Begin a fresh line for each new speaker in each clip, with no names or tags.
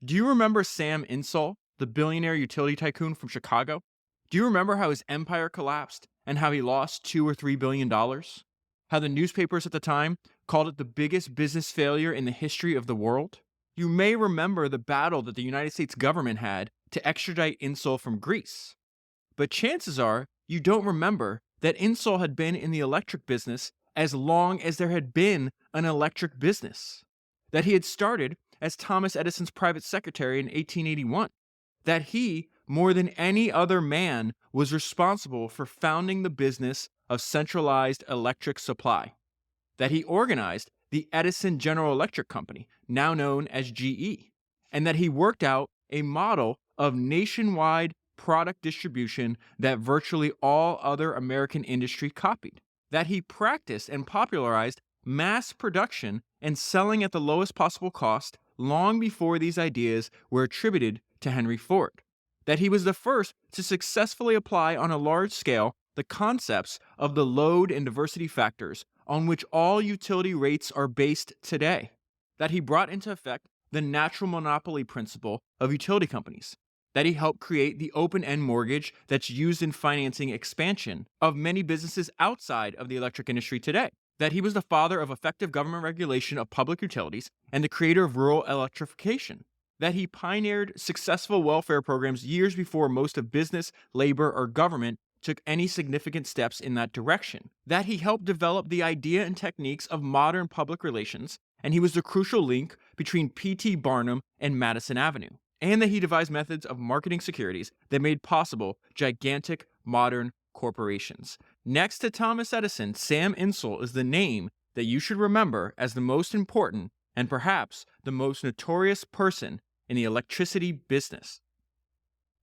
Do you remember Sam Insull, the billionaire utility tycoon from Chicago? Do you remember how his empire collapsed and how he lost $2 or $3 billion? How the newspapers at the time called it the biggest business failure in the history of the world? You may remember the battle that the United States government had to extradite Insull from Greece. But chances are you don't remember that Insull had been in the electric business as long as there had been an electric business. That he had started as Thomas Edison's private secretary in 1881. That he, more than any other man, was responsible for founding the business of centralized electric supply. That he organized the Edison General Electric Company, now known as GE. And that he worked out a model of nationwide product distribution that virtually all other American industry copied. That he practiced and popularized mass production and selling at the lowest possible cost long before these ideas were attributed to Henry Ford. That he was the first to successfully apply on a large scale the concepts of the load and diversity factors on which all utility rates are based today. That he brought into effect the natural monopoly principle of utility companies. That he helped create the open-end mortgage that's used in financing expansion of many businesses outside of the electric industry today. That he was the father of effective government regulation of public utilities and the creator of rural electrification. That he pioneered successful welfare programs years before most of business, labor, or government took any significant steps in that direction. That he helped develop the idea and techniques of modern public relations, and he was the crucial link between P.T. Barnum and Madison Avenue. And that he devised methods of marketing securities that made possible gigantic modern corporations. Next to Thomas Edison, Sam Insull is the name that you should remember as the most important and perhaps the most notorious person in the electricity business.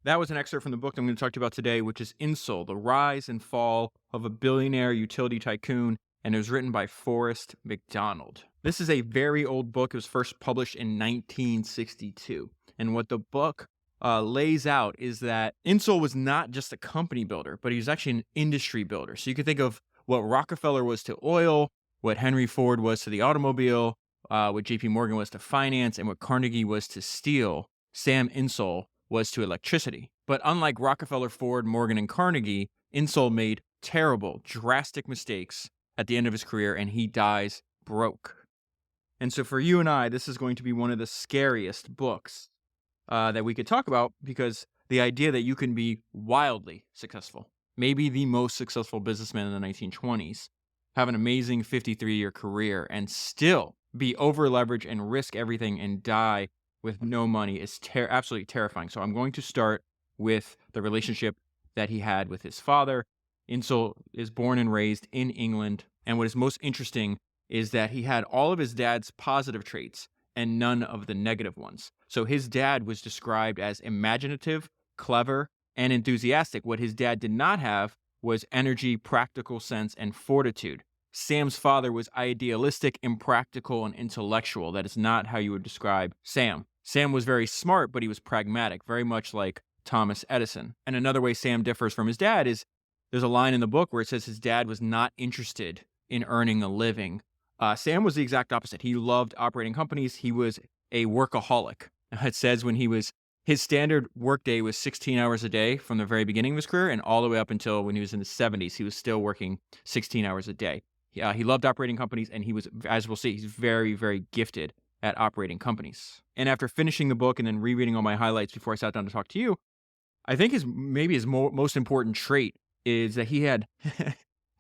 That was an excerpt from the book I'm going to talk to you about today, which is Insull, The Rise and Fall of a Billionaire Utility Tycoon, and it was written by Forrest McDonald. This is a very old book. It was first published in 1962. And what the book lays out is that Insull was not just a company builder, but he was actually an industry builder. So you could think of what Rockefeller was to oil, what Henry Ford was to the automobile, what JP Morgan was to finance, and what Carnegie was to steel. Sam Insull was to electricity. But unlike Rockefeller, Ford, Morgan, and Carnegie, Insull made terrible, drastic mistakes at the end of his career, and he dies broke. And so for you and I, this is going to be one of the scariest books that we could talk about, because the idea that you can be wildly successful, maybe the most successful businessman in the 1920s, have an amazing 53-year career, and still be over-leveraged and risk everything and die with no money is absolutely terrifying. So I'm going to start with the relationship that he had with his father. Insull is born and raised in England, and what is most interesting is that he had all of his dad's positive traits and none of the negative ones. So his dad was described as imaginative, clever, and enthusiastic. What his dad did not have was energy, practical sense, and fortitude. Sam's father was idealistic, impractical, and intellectual. That is not how you would describe Sam. Sam was very smart, but he was pragmatic, very much like Thomas Edison. And another way Sam differs from his dad is there's a line in the book where it says his dad was not interested in earning a living. Sam was the exact opposite. He loved operating companies. He was a workaholic. It says his standard workday was 16 hours a day from the very beginning of his career, and all the way up until when he was in his 70s, he was still working 16 hours a day. He loved operating companies, and he was, as we'll see, he's very, very gifted at operating companies. And after finishing the book and then rereading all my highlights before I sat down to talk to you, I think his most important trait is that he had,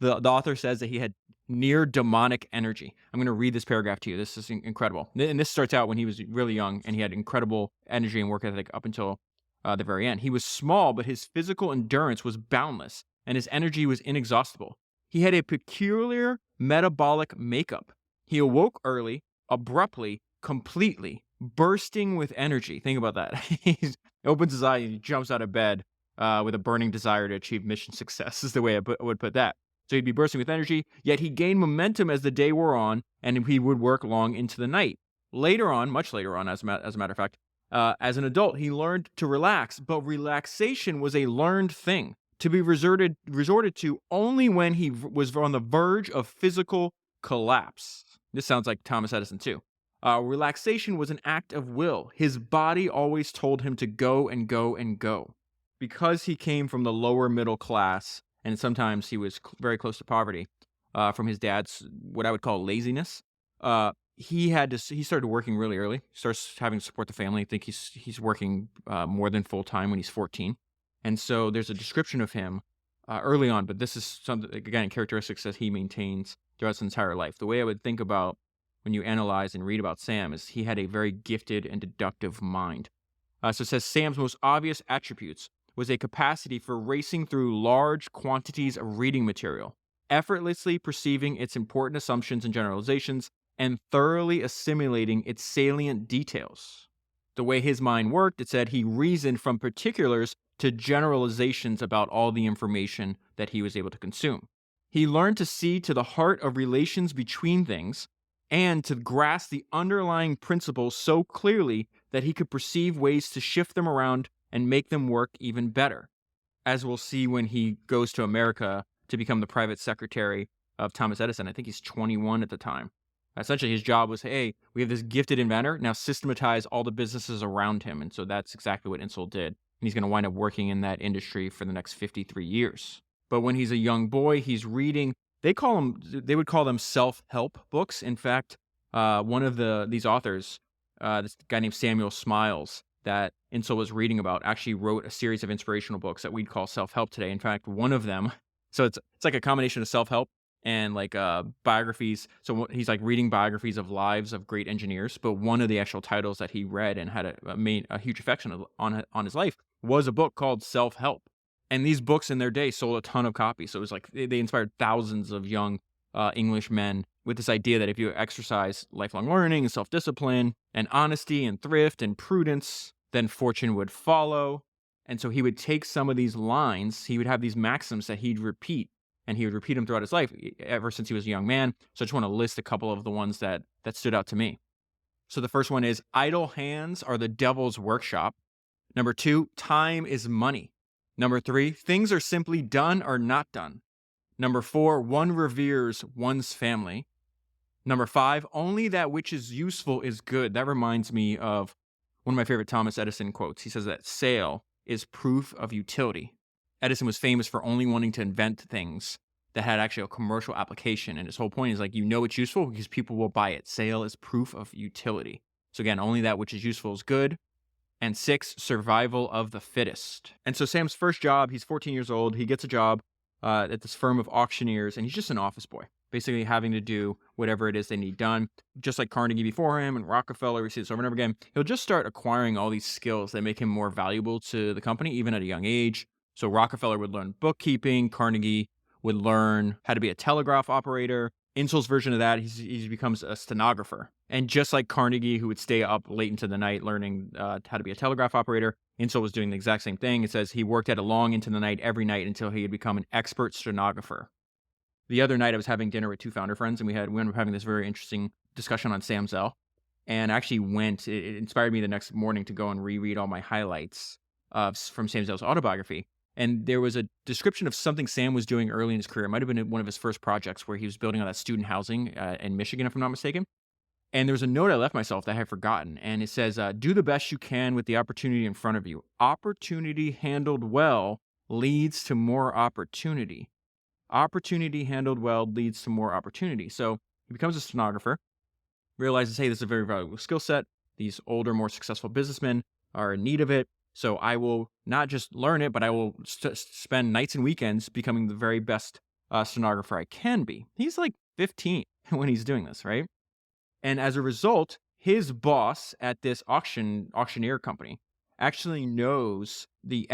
the author says that he had near demonic energy. I'm going to read this paragraph to you. This is incredible. And this starts out when he was really young, and he had incredible energy and work ethic up until the very end. He was small, but his physical endurance was boundless, and his energy was inexhaustible. He had a peculiar metabolic makeup. He awoke early, abruptly, completely, bursting with energy. Think about that. He opens his eye and he jumps out of bed with a burning desire to achieve mission success, is the way I would put that. So he'd be bursting with energy, yet he gained momentum as the day wore on, and he would work long into the night. Later on, much later on, as a matter of fact, as an adult, he learned to relax, but relaxation was a learned thing to be resorted to only when he was on the verge of physical collapse. This sounds like Thomas Edison too. Relaxation was an act of will. His body always told him to go and go and go. Because he came from the lower middle class, and sometimes he was very close to poverty, from his dad's what I would call laziness. He started working really early. Starts having to support the family. I think he's working more than full time when he's 14, and so there's a description of him early on. But this is something again characteristics that he maintains throughout his entire life. The way I would think about when you analyze and read about Sam is he had a very gifted and deductive mind. So it says Sam's most obvious attributes was a capacity for racing through large quantities of reading material, effortlessly perceiving its important assumptions and generalizations, and thoroughly assimilating its salient details. The way his mind worked, it said he reasoned from particulars to generalizations about all the information that he was able to consume. He learned to see to the heart of relations between things and to grasp the underlying principles so clearly that he could perceive ways to shift them around and make them work even better. As we'll see when he goes to America to become the private secretary of Thomas Edison. I think he's 21 at the time. Essentially, his job was, hey, we have this gifted inventor, now systematize all the businesses around him. And so that's exactly what Insull did. And he's going to wind up working in that industry for the next 53 years. But when he's a young boy, he's reading, they would call them self-help books. In fact, one of these authors, this guy named Samuel Smiles, that Insull was reading about, actually wrote a series of inspirational books that we'd call self-help today. In fact, one of them, so it's like a combination of self-help and like biographies. So he's like reading biographies of lives of great engineers. But one of the actual titles that he read and had a huge effect on his life was a book called Self-Help. And these books in their day sold a ton of copies. So it was like they inspired thousands of young English men with this idea that if you exercise lifelong learning and self-discipline and honesty and thrift and prudence, then fortune would follow. And so he would take some of these lines, he would have these maxims that he'd repeat, and he would repeat them throughout his life ever since he was a young man. So I just want to list a couple of the ones that stood out to me. So the first one is, idle hands are the devil's workshop. Number 2, time is money. Number 3, things are simply done or not done. Number 4, one reveres one's family. Number 5, only that which is useful is good. That reminds me of one of my favorite Thomas Edison quotes. He says that sale is proof of utility. Edison was famous for only wanting to invent things that had actually a commercial application. And his whole point is like, it's useful because people will buy it. Sale is proof of utility. So again, only that which is useful is good. And 6, survival of the fittest. And so Sam's first job, he's 14 years old. He gets a job at this firm of auctioneers, and he's just an office boy, basically having to do whatever it is they need done. Just like Carnegie before him and Rockefeller, we see this over and over again. He'll just start acquiring all these skills that make him more valuable to the company, even at a young age. So Rockefeller would learn bookkeeping. Carnegie would learn how to be a telegraph operator. Insull's version of that, he becomes a stenographer. And just like Carnegie, who would stay up late into the night learning how to be a telegraph operator, Insull was doing the exact same thing. It says he worked at it long into the night every night until he had become an expert stenographer. The other night I was having dinner with 2 founder friends, and we ended up having this very interesting discussion on Sam Zell. And I actually it inspired me the next morning to go and reread all my highlights from Sam Zell's autobiography. And there was a description of something Sam was doing early in his career. It might have been one of his first projects where he was building on that student housing in Michigan, if I'm not mistaken. And there was a note I left myself that I had forgotten. And it says, do the best you can with the opportunity in front of you. Opportunity handled well leads to more opportunity. Opportunity handled well leads to more opportunity. So he becomes a stenographer, realizes, hey, this is a very valuable skill set. These older, more successful businessmen are in need of it. So I will not just learn it, but I will spend nights and weekends becoming the very best stenographer I can be. He's like 15 when he's doing this, right? And as a result, his boss at this auctioneer company actually knows the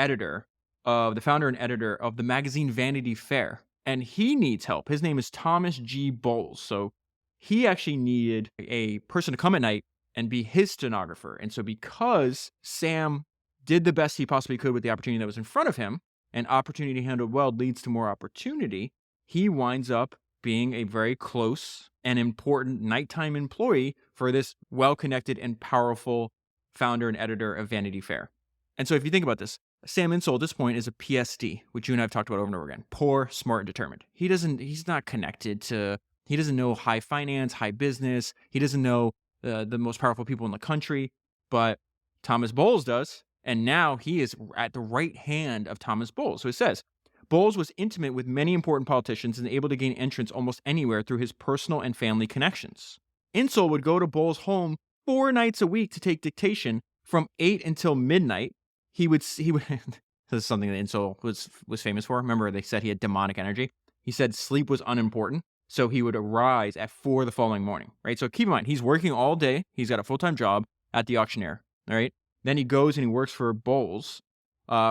founder and editor of the magazine Vanity Fair. And he needs help. His name is Thomas G. Bowles. So he actually needed a person to come at night and be his stenographer. And so because Sam did the best he possibly could with the opportunity that was in front of him, and opportunity handled well leads to more opportunity, he winds up being a very close and important nighttime employee for this well-connected and powerful founder and editor of Vanity Fair. And so if you think about this, Sam Insull at this point is a PSD, which you and I have talked about over and over again. Poor, smart, and determined. He's not connected to, he doesn't know high finance, high business. He doesn't know the most powerful people in the country, but Thomas Bowles does. And now he is at the right hand of Thomas Bowles. So it says, Bowles was intimate with many important politicians and able to gain entrance almost anywhere through his personal and family connections. Insull would go to Bowles' home 4 nights a week to take dictation from 8 until midnight. He would this is something that Insull was famous for. Remember, they said he had demonic energy. He said sleep was unimportant, so he would arise at 4 the following morning, right? So keep in mind, he's working all day. He's got a full-time job at the auctioneer, all right? Then he goes and he works for Bowles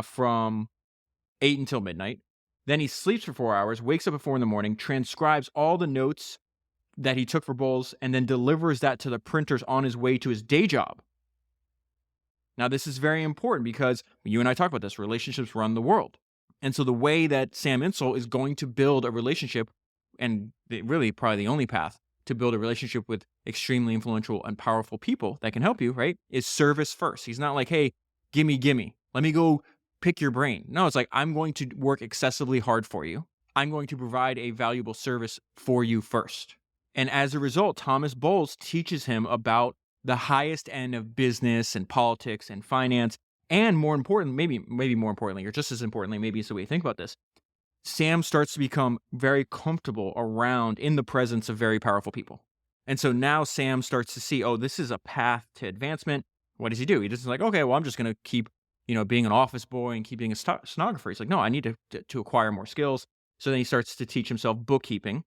from 8 until midnight. Then he sleeps for 4 hours, wakes up at 4 in the morning, transcribes all the notes that he took for Bowles, and then delivers that to the printers on his way to his day job. Now, this is very important because you and I talk about this. Relationships run the world. And so the way that Sam Insull is going to build a relationship, and really probably the only path to build a relationship with extremely influential and powerful people that can help you, right, is service first. He's not like, hey, gimme. Let me go pick your brain. No, it's like, I'm going to work excessively hard for you. I'm going to provide a valuable service for you first. And as a result, Thomas Bowles teaches him about the highest end of business and politics and finance. And more important, maybe more importantly, or just as importantly, maybe it's the way you think about this, Sam starts to become very comfortable around in the presence of very powerful people. And so now Sam starts to see, oh, this is a path to advancement. What does he do? He doesn't like, okay, well, I'm just going to keep, being an office boy and keep being a stenographer. He's like, no, I need to acquire more skills. So then he starts to teach himself bookkeeping.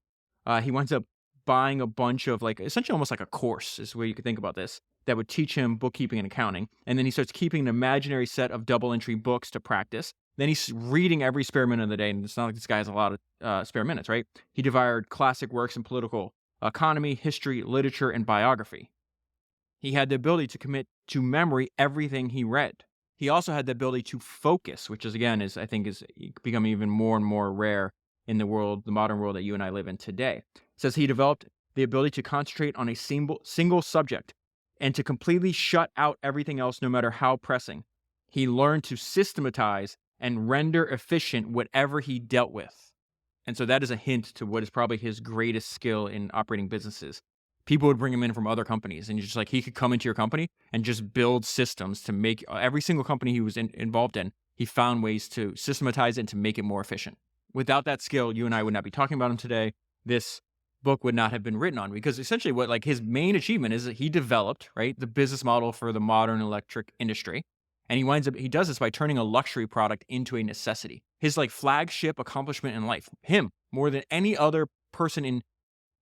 He winds up buying a bunch of essentially almost like a course is the way you could think about this, that would teach him bookkeeping and accounting. And then he starts keeping an imaginary set of double entry books to practice. Then he's reading every spare minute of the day. And it's not like this guy has a lot of spare minutes, right? He devoured classic works in political economy, history, literature, and biography. He had the ability to commit to memory everything he read. He also had the ability to focus, which is, again, I think is becoming even more and more rare in the modern world that you and I live in today. It says he developed the ability to concentrate on a single subject and to completely shut out everything else, no matter how pressing. He learned to systematize and render efficient whatever he dealt with. And so that is a hint to what is probably his greatest skill in operating businesses. People would bring him in from other companies, and just like he could come into your company and just build systems to make every single company he was involved in, he found ways to systematize it and to make it more efficient. Without that skill, you and I would not be talking about him today. This book would not have been written on, because essentially what his main achievement is that he developed, right, the business model for the modern electric industry. And he does this by turning a luxury product into a necessity. His flagship accomplishment in life, him more than any other person in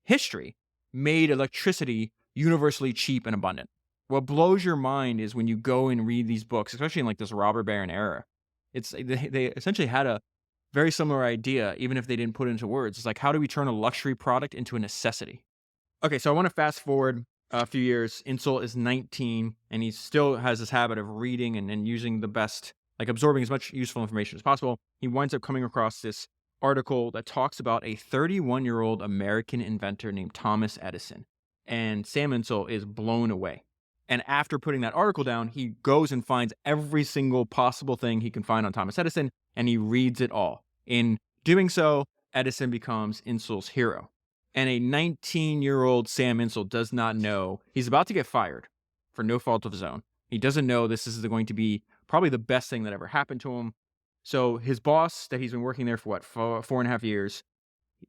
history, made electricity universally cheap and abundant. What blows your mind is when you go and read these books, especially in this robber baron era, they essentially had a very similar idea, even if they didn't put it into words. It's like, how do we turn a luxury product into a necessity? Okay, so I want to fast forward a few years. Insull is 19, and he still has this habit of reading and using the best, absorbing as much useful information as possible. He winds up coming across this article that talks about a 31-year-old American inventor named Thomas Edison. And Sam Insull is blown away. And after putting that article down, he goes and finds every single possible thing he can find on Thomas Edison, and he reads it all. In doing so, Edison becomes Insull's hero. And a 19-year-old Sam Insull does not know he's about to get fired for no fault of his own. He doesn't know this is going to be probably the best thing that ever happened to him. So his boss, that he's been working there for 4.5 years,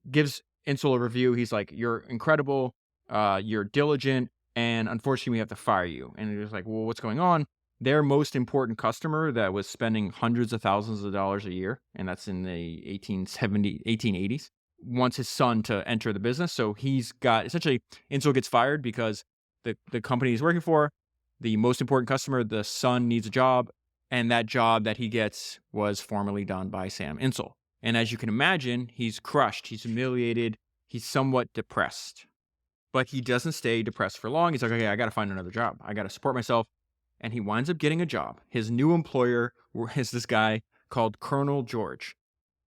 gives Insull a review. He's like, "You're incredible, you're diligent, and unfortunately we have to fire you." And he was like, "Well, what's going on?" Their most important customer that was spending hundreds of thousands of dollars a year, and that's in the 1880s, wants his son to enter the business. So he's got, essentially, Insull gets fired because the company he's working for, the most important customer, the son needs a job, and that job that he gets was formerly done by Sam Insull. And as you can imagine, he's crushed, he's humiliated, he's somewhat depressed. But he doesn't stay depressed for long. He's like, okay, I got to find another job. I got to support myself. And he winds up getting a job. His new employer is this guy called Colonel George.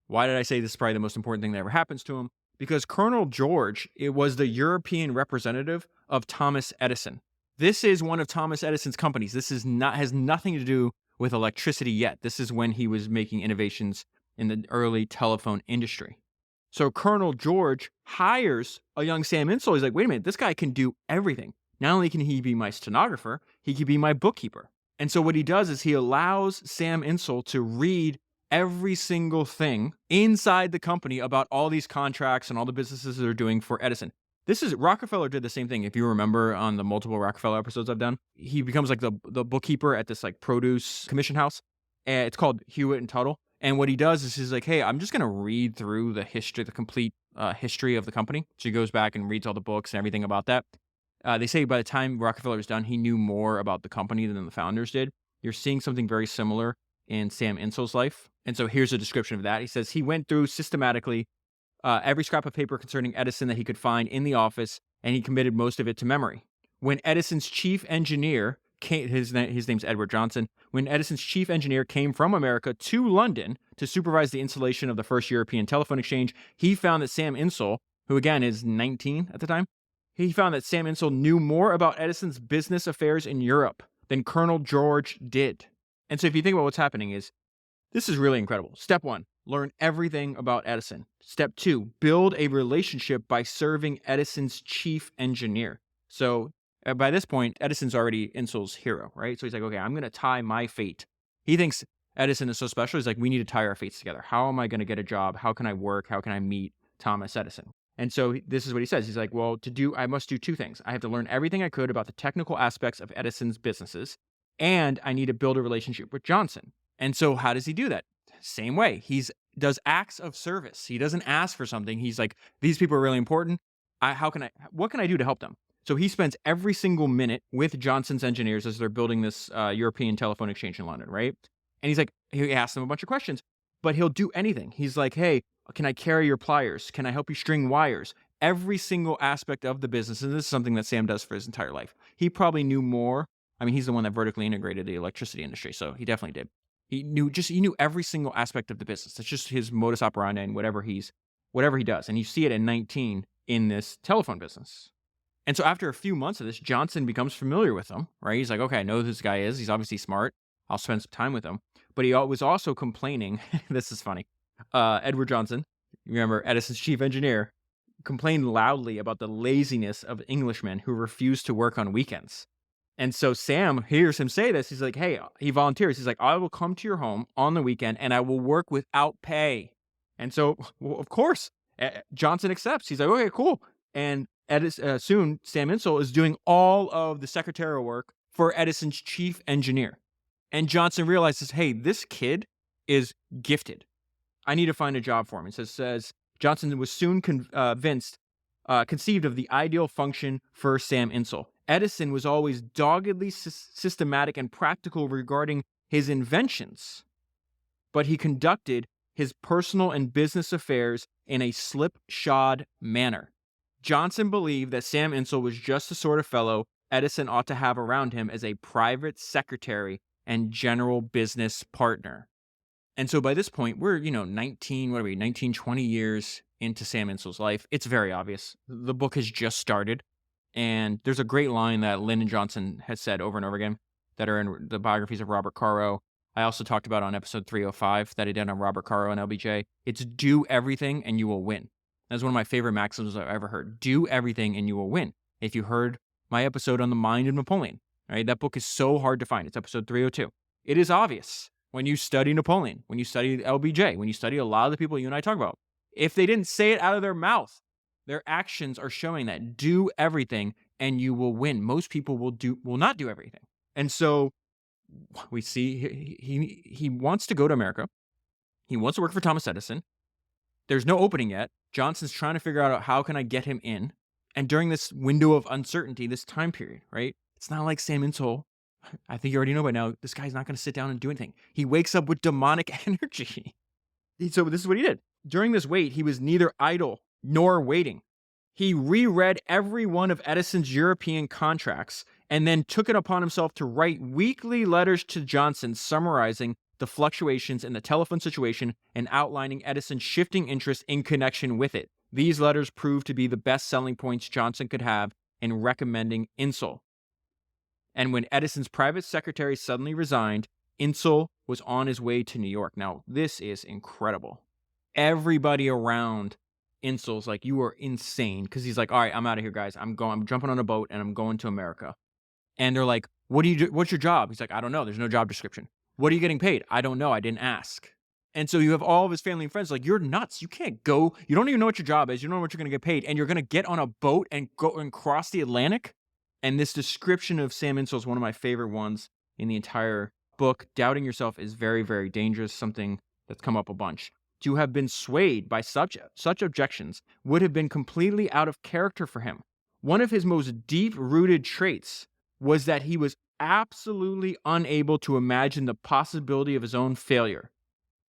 Why did I say this is probably the most important thing that ever happens to him? Because Colonel George, it was the European representative of Thomas Edison. This is one of Thomas Edison's companies. This has nothing to do with electricity yet. This is when he was making innovations in the early telephone industry. So Colonel George hires a young Sam Insull. He's like, wait a minute, this guy can do everything. Not only can he be my stenographer, he can be my bookkeeper. And so what he does is he allows Sam Insull to read every single thing inside the company about all these contracts and all the businesses they're doing for Edison. Rockefeller did the same thing. If you remember on the multiple Rockefeller episodes I've done, he becomes like the bookkeeper at this like produce commission house. It's called Hewitt and Tuttle. And what he does is he's like, hey, I'm just going to read through the complete history of the company. So he goes back and reads all the books and everything about that. They say by the time Rockefeller was done, he knew more about the company than the founders did. You're seeing something very similar in Sam Insull's life. And so here's a description of that. He says he went through systematically every scrap of paper concerning Edison that he could find in the office, and he committed most of it to memory. When Edison's chief engineer, his name's Edward Johnson, when Edison's chief engineer came from America to London to supervise the installation of the first European telephone exchange, he found that Sam Insull, who again is 19 at the time, he found that Sam Insull knew more about Edison's business affairs in Europe than Colonel George did. And so if you think about what's happening is, this is really incredible. Step 1, learn everything about Edison. Step 2, build a relationship by serving Edison's chief engineer. So by this point, Edison's already Insull's hero, right? So he's like, okay, I'm going to tie my fate. He thinks Edison is so special. He's like, we need to tie our fates together. How am I going to get a job? How can I work? How can I meet Thomas Edison? And so this is what he says. He's like, well, I must do 2 things. I have to learn everything I could about the technical aspects of Edison's businesses, and I need to build a relationship with Johnson. And so how does he do that? Same way. He does acts of service. He doesn't ask for something. He's like, these people are really important. What can I do to help them? So he spends every single minute with Johnson's engineers as they're building this European telephone exchange in London, right? And he's like, he asks them a bunch of questions, but he'll do anything. He's like, hey, can I carry your pliers? Can I help you string wires? Every single aspect of the business, and this is something that Sam does for his entire life. He probably knew more. I mean, he's the one that vertically integrated the electricity industry, so he definitely did. He knew every single aspect of the business. It's just his modus operandi and whatever he does. And you see it at 19 in this telephone business. And so after a few months of this, Johnson becomes familiar with him, right? He's like, okay, I know who this guy is. He's obviously smart. I'll spend some time with him. But he was also complaining. This is funny. Edward Johnson, remember Edison's chief engineer, complained loudly about the laziness of Englishmen who refused to work on weekends. And so Sam hears him say this. He's like, hey, he volunteers. He's like, I will come to your home on the weekend and I will work without pay. And so, well, of course, Johnson accepts. He's like, okay, cool. And soon Sam Insull is doing all of the secretarial work for Edison's chief engineer. And Johnson realizes, hey, this kid is gifted. I need to find a job for him. It says Johnson was soon conceived of the ideal function for Sam Insull. Edison was always doggedly systematic and practical regarding his inventions, but he conducted his personal and business affairs in a slipshod manner. Johnson believed that Sam Insull was just the sort of fellow Edison ought to have around him as a private secretary and general business partner. And so by this point, we're, 20 years into Sam Insull's life. It's very obvious. The book has just started. And there's a great line that Lyndon Johnson has said over and over again that are in the biographies of Robert Caro. I also talked about on episode 305 that I did on Robert Caro and LBJ. It's do everything and you will win. That's one of my favorite maxims I've ever heard. Do everything and you will win. If you heard my episode on the mind of Napoleon, right? That book is so hard to find. It's episode 302. It is obvious when you study Napoleon, when you study LBJ, when you study a lot of the people you and I talk about. If they didn't say it out of their mouth, their actions are showing that do everything and you will win. Most people will not do everything. And so we see he wants to go to America. He wants to work for Thomas Edison. There's no opening yet. Johnson's trying to figure out how can I get him in. And during this window of uncertainty, this time period, right? It's not like Sam Insull. I think you already know by now, this guy's not going to sit down and do anything. He wakes up with demonic energy. So this is what he did. During this wait, he was neither idle nor waiting. He reread every one of Edison's European contracts and then took it upon himself to write weekly letters to Johnson summarizing the fluctuations in the telephone situation and outlining Edison's shifting interest in connection with it. These letters proved to be the best selling points Johnson could have in recommending Insull. And when Edison's private secretary suddenly resigned, Insull was on his way to New York. Now, this is incredible. Everybody around Insull's like, "You are insane," because he's like, "All right, I'm out of here, guys. I'm jumping on a boat and I'm going to America." And they're like, "What do you do? What's your job?" He's like, "I don't know. There's no job description." "What are you getting paid?" "I don't know. I didn't ask." And so you have all of his family and friends like, "You're nuts. You can't go. You don't even know what your job is. You don't know what you're going to get paid. And you're going to get on a boat and go and cross the Atlantic?" And this description of Sam Insull is one of my favorite ones in the entire book. Doubting yourself is very, very dangerous, something that's come up a bunch. To have been swayed by such objections would have been completely out of character for him. One of his most deep-rooted traits was that he was absolutely unable to imagine the possibility of his own failure.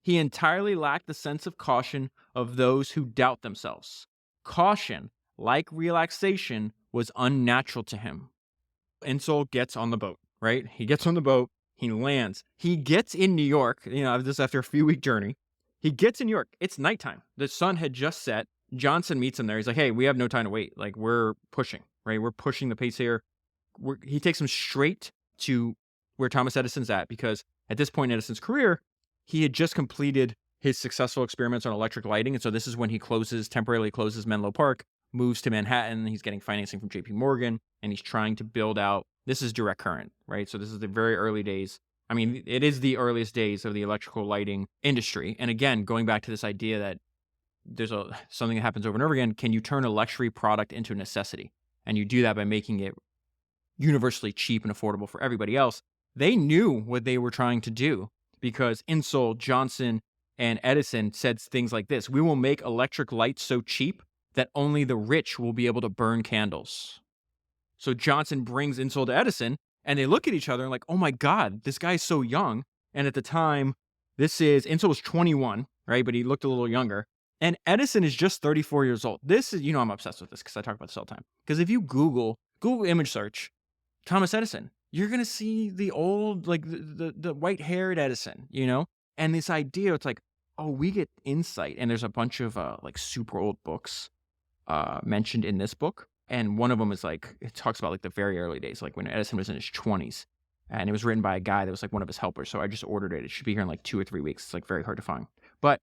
He entirely lacked the sense of caution of those who doubt themselves. Caution, like relaxation, was unnatural to him. Insull gets on the boat, right? He gets on the boat, he lands. He gets in New York, this after a few-week journey. He gets in New York. It's nighttime. The sun had just set. Johnson meets him there. He's like, "Hey, we have no time to wait. Like, we're pushing, right? We're pushing the pace here." He takes him straight to where Thomas Edison's at, because at this point in Edison's career, he had just completed his successful experiments on electric lighting. And so this is when he temporarily closes Menlo Park, moves to Manhattan. He's getting financing from JP Morgan, and he's trying to build out, this is direct current, right? So this is the very early days. I mean, it is the earliest days of the electrical lighting industry. And again, going back to this idea that there's something that happens over and over again, can you turn a luxury product into a necessity? And you do that by making it universally cheap and affordable for everybody else. They knew what they were trying to do, because Insull, Johnson, and Edison said things like this: "We will make electric lights so cheap that only the rich will be able to burn candles." So Johnson brings Insull to Edison, and they look at each other and like, "Oh my God, this guy's so young." And at the time, Insull was 21, right? But he looked a little younger. And Edison is just 34 years old. This is, I'm obsessed with this because I talk about this all the time. Because if you Google image search Thomas Edison, you're going to see the old, like the white-haired Edison, And this idea, it's like, oh, we get insight. And there's a bunch of like super old books mentioned in this book. And one of them is like, it talks about like the very early days, like when Edison was in his 20s. And it was written by a guy that was like one of his helpers. So I just ordered it. It should be here in like 2 or 3 weeks. It's like very hard to find. But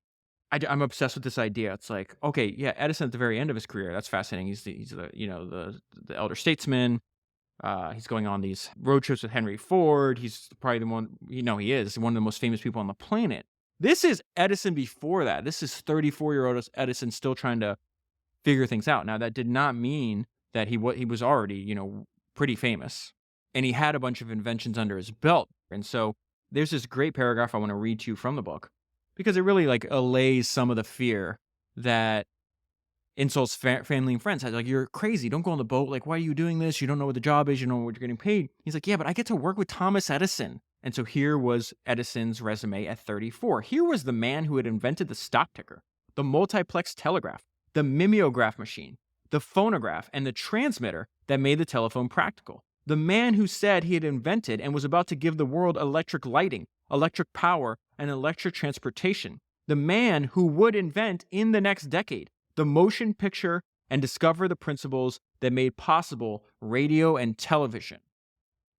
I'm obsessed with this idea. It's like, okay, yeah, Edison at the very end of his career, that's fascinating. He's the elder statesman. He's going on these road trips with Henry Ford. He's probably the one, he is one of the most famous people on the planet. This is Edison before that. This is 34-year-old Edison still trying to figure things out. Now, that did not mean that he was already, pretty famous. And he had a bunch of inventions under his belt. And so there's this great paragraph I want to read to you from the book, because it really like allays some of the fear that Insull's family and friends had. Like, "You're crazy. Don't go on the boat. Like, why are you doing this? You don't know what the job is. You don't know what you're getting paid." He's like, "Yeah, but I get to work with Thomas Edison." And so here was Edison's resume at 34. Here was the man who had invented the stock ticker, the multiplex telegraph, the mimeograph machine, the phonograph, and the transmitter that made the telephone practical. The man who said he had invented and was about to give the world electric lighting, electric power, and electric transportation. The man who would invent in the next decade the motion picture and discover the principles that made possible radio and television.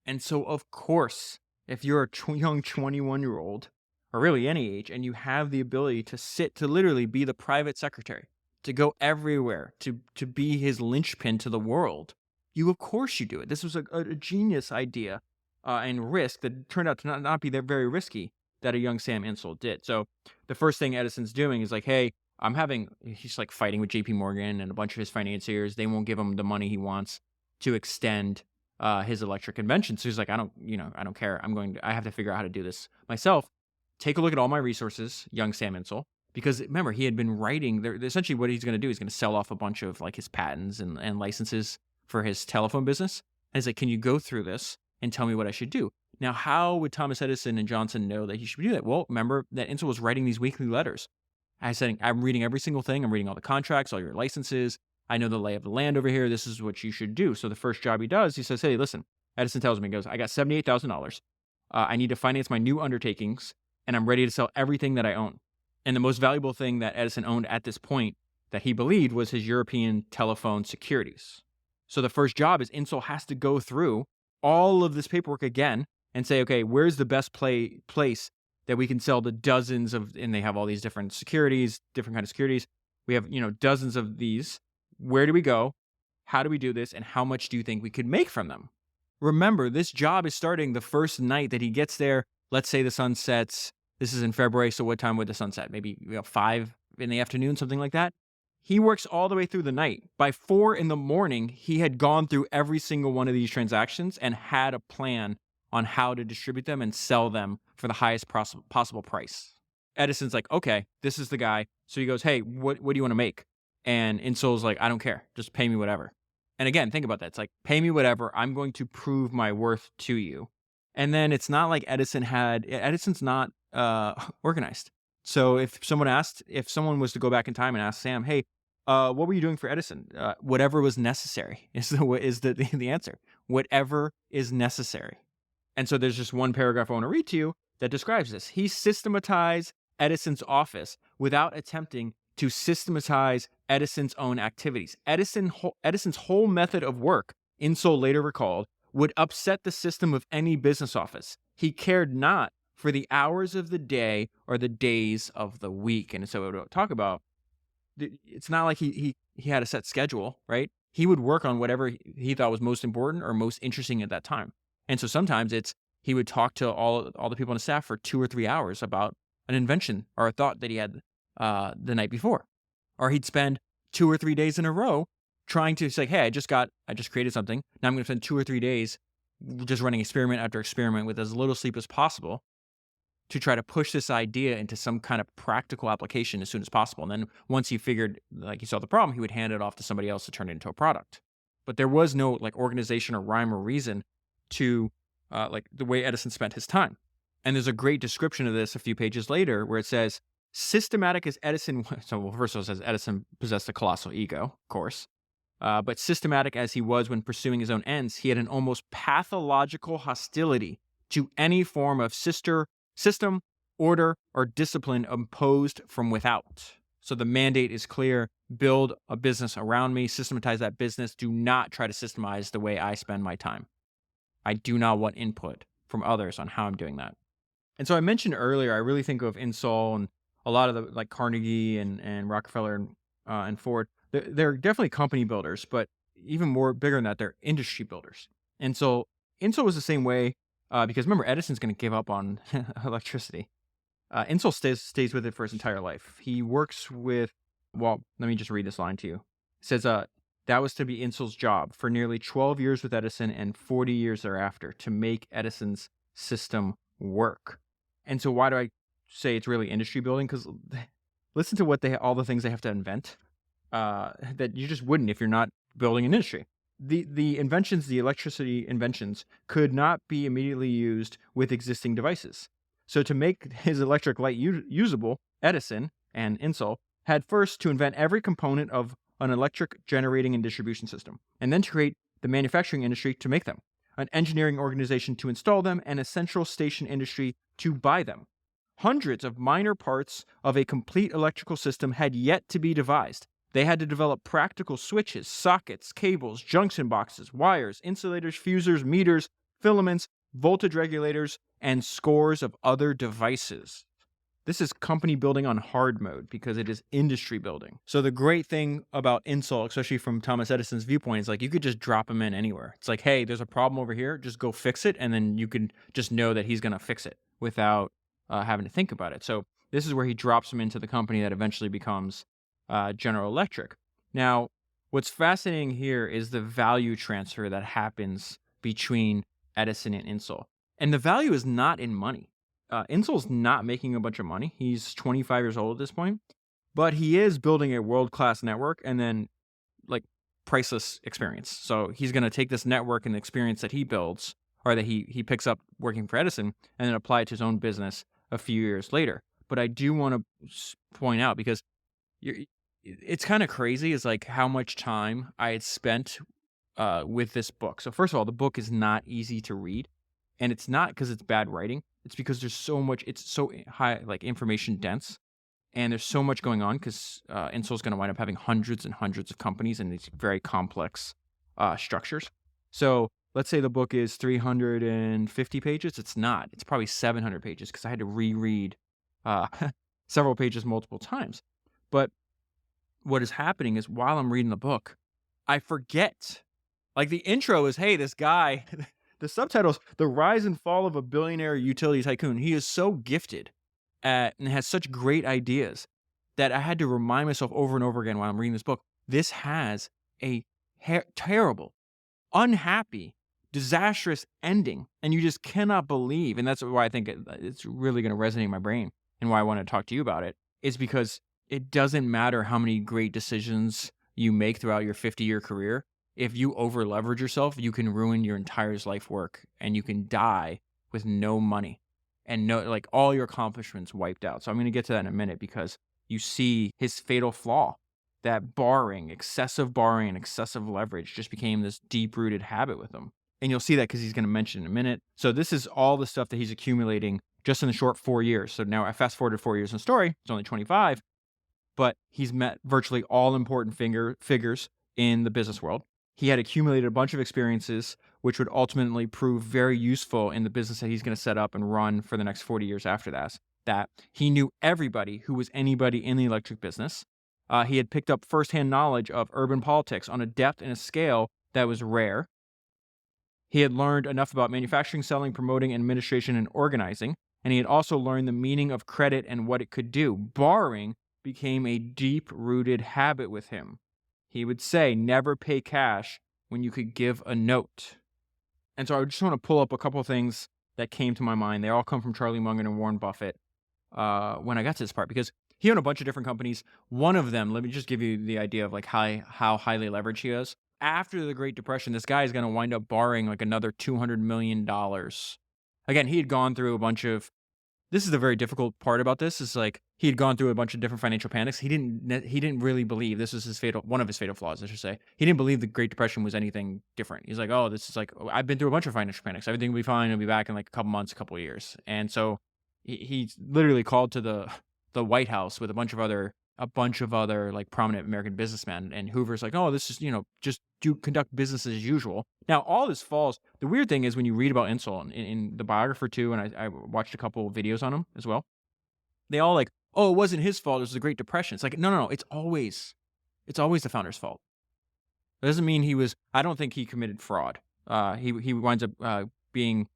And so, of course, if you're a young 21-year-old, or really any age, and you have the ability to literally be the private secretary, to go everywhere, to be his linchpin to the world, of course you do it. This was a genius idea and risk that turned out to not be that very risky, that a young Sam Insull did. So the first thing Edison's doing is like, "Hey, he's like fighting with JP Morgan and a bunch of his financiers. They won't give him the money he wants to extend his electric invention." So he's like, I don't care. I have to figure out how to do this myself. Take a look at all my resources, young Sam Insull. Because remember, he had been writing, essentially what he's going to do is going to sell off a bunch of like his patents and licenses for his telephone business. And he's like, "Can you go through this and tell me what I should do?" Now, how would Thomas Edison and Johnson know that he should do that? Well, remember that Insull was writing these weekly letters. I said, "I'm reading every single thing. I'm reading all the contracts, all your licenses. I know the lay of the land over here. This is what you should do." So the first job he does, he says, "Hey, listen," Edison tells me, he goes, "I got $78,000. I need to finance my new undertakings, and I'm ready to sell everything that I own." And the most valuable thing that Edison owned at this point that he believed was his European telephone securities. So the first job is Insull has to go through all of this paperwork again and say, okay, where's the best place that we can sell the dozens of, and they have all these different securities, different kind of securities. We have, dozens of these. Where do we go? How do we do this? And how much do you think we could make from them? Remember, this job is starting the first night that he gets there. Let's say the sun sets. This is in February, so what time would the sun set? Maybe 5 in the afternoon, something like that. He works all the way through the night. By 4 in the morning, he had gone through every single one of these transactions and had a plan on how to distribute them and sell them for the highest possible price. Edison's like, okay, this is the guy. So he goes, hey, what do you want to make? And Insull's like, I don't care. Just pay me whatever. And again, think about that. It's like, pay me whatever. I'm going to prove my worth to you. And then it's not like Edison's not organized. So if someone was to go back in time and ask Sam, hey, what were you doing for Edison? Whatever was necessary is the answer. Whatever is necessary. And so there's just one paragraph I want to read to you that describes this. He systematized Edison's office without attempting to systematize Edison's own activities. Edison's whole method of work, Insull later recalled, would upset the system of any business office. He cared not for the hours of the day or the days of the week. And so we'll talk about, it's not like he had a set schedule, right? He would work on whatever he thought was most important or most interesting at that time. And so sometimes he would talk to all the people on the staff for 2 or 3 hours about an invention or a thought that he had the night before. Or he'd spend 2 or 3 days in a row trying to say, hey, I just created something. Now I'm going to spend 2 or 3 days just running experiment after experiment with as little sleep as possible to try to push this idea into some kind of practical application as soon as possible. And then once he figured, like, he solved the problem, he would hand it off to somebody else to turn it into a product. But there was no like organization or rhyme or reason to like the way Edison spent his time. And there's a great description of this a few pages later where it says, systematic as Edison, first of all, it says Edison possessed a colossal ego, of course. But systematic as he was when pursuing his own ends, he had an almost pathological hostility to any form of system, order, or discipline imposed from without. So the mandate is clear: build a business around me, systematize that business. Do not try to systemize the way I spend my time. I do not want input from others on how I'm doing that. And so I mentioned earlier, I really think of Insull and a lot of the like Carnegie and Rockefeller and Ford. They're definitely company builders, but even more bigger than that, they're industry builders. And so Insull was the same way because remember, Edison's going to give up on electricity. Insull stays with it for his entire life. He works with, well, let me just read this line to you. It says, that was to be Insull's job for nearly 12 years with Edison and 40 years thereafter to make Edison's system work. And so why do I say it's really industry building? Because listen to what all the things they have to invent that you just wouldn't if you're not building an industry. The inventions, the electricity inventions, could not be immediately used with existing devices. So to make his electric light usable, Edison and Insull had first to invent every component of an electric generating and distribution system, and then to create the manufacturing industry to make them, an engineering organization to install them, and a central station industry to buy them. Hundreds of minor parts of a complete electrical system had yet to be devised. They had to develop practical switches, sockets, cables, junction boxes, wires, insulators, fusers, meters, filaments, voltage regulators, and scores of other devices. This is company building on hard mode because it is industry building. So the great thing about Insull, especially from Thomas Edison's viewpoint, is like you could just drop him in anywhere. It's like, hey, there's a problem over here, just go fix it, and then you can just know that he's going to fix it without having to think about it. So this is where he drops him into the company that eventually becomes General Electric. Now, what's fascinating here is the value transfer that happens between Edison and Insull. And the value is not in money. Insull's not making a bunch of money. He's 25 years old at this point, but he is building a world-class network and then like priceless experience. So he's going to take this network and the experience that he builds or that he picks up working for Edison and then apply it to his own business a few years later. But I do want to point out because it's kind of crazy is like how much time I had spent with this book. So first of all, the book is not easy to read, and it's not because it's bad writing. It's because there's so much, it's so high, like information dense, and there's so much going on because Insull's going to wind up having hundreds and hundreds of companies and these very complex structures. So let's say the book is 350 pages. It's not. It's probably 700 pages because I had to reread several pages multiple times. But what is happening is while I'm reading the book, I forget. Like the intro is, hey, this guy, the subtitles, The Rise and Fall of a Billionaire Utility Tycoon. He is so gifted at and has such great ideas that I had to remind myself over and over again while I'm reading this book. This has a terrible, unhappy, disastrous ending, and you just cannot believe. And that's why I think it's really going to resonate in my brain, and why I want to talk to you about it is because it doesn't matter how many great decisions you make throughout your 50-year career. If you over leverage yourself, you can ruin your entire life work, and you can die with no money and no, like, all your accomplishments wiped out. So I'm going to get to that in a minute because you see his fatal flaw, that excessive borrowing and excessive leverage just became this deep-rooted habit with him. And you'll see that because he's going to mention in a minute. So this is all the stuff that he's accumulating just in the short 4 years. So now I fast forwarded 4 years in the story. It's only 25, but he's met virtually all important figures in the business world. He had accumulated a bunch of experiences which would ultimately prove very useful in the business that he's going to set up and run for the next 40 years after that. That he knew everybody who was anybody in the electric business. He had picked up firsthand knowledge of urban politics on a depth and a scale that was rare. He had learned enough about manufacturing, selling, promoting, administration, and organizing. And he had also learned the meaning of credit and what it could do. Borrowing became a deep-rooted habit with him. He would say, never pay cash when you could give a note. And so I just want to pull up a couple of things that came to my mind. They all come from Charlie Munger and Warren Buffett when I got to this part, because he owned a bunch of different companies. One of them, let me just give you the idea of like how highly leveraged he is. After the Great Depression, this guy is going to wind up borrowing like another $200 million. Again, he had gone through a bunch of, this is the very difficult part about this, is like he had gone through a bunch of different financial panics. He didn't really believe, this was one of his fatal flaws, I should say. He didn't believe the Great Depression was anything different. He's like, oh, this is like, I've been through a bunch of financial panics. Everything will be fine. It'll be back in like a couple months, a couple of years. And so he literally called to the White House with a bunch of other like prominent American businessmen, and Hoover's like, oh, this is, just conduct business as usual. Now, all this falls. The weird thing is when you read about Insull in the biographer too, and I watched a couple of videos on him as well, they all like, oh, it wasn't his fault, it was the Great Depression. It's like, no, it's always the founder's fault. It doesn't mean I don't think he committed fraud. He winds up being,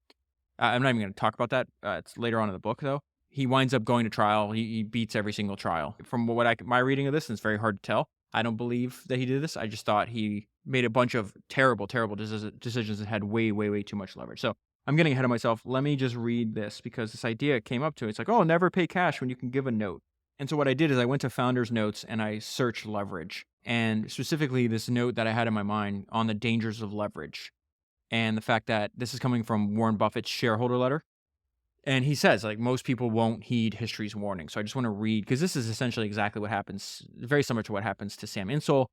I'm not even going to talk about that. It's later on in the book though. He winds up going to trial. He beats every single trial. From my reading of this, and it's very hard to tell, I don't believe that he did this. I just thought he made a bunch of terrible decisions that had way, way, way too much leverage. So I'm getting ahead of myself. Let me just read this because this idea came up to it. It's like, oh, never pay cash when you can give a note. And so what I did is I went to Founder's Notes and I searched leverage, and specifically this note that I had in my mind on the dangers of leverage and the fact that this is coming from Warren Buffett's shareholder letter. And he says, like, most people won't heed history's warning. So I just want to read, because this is essentially exactly what happens, very similar to what happens to Sam Insull.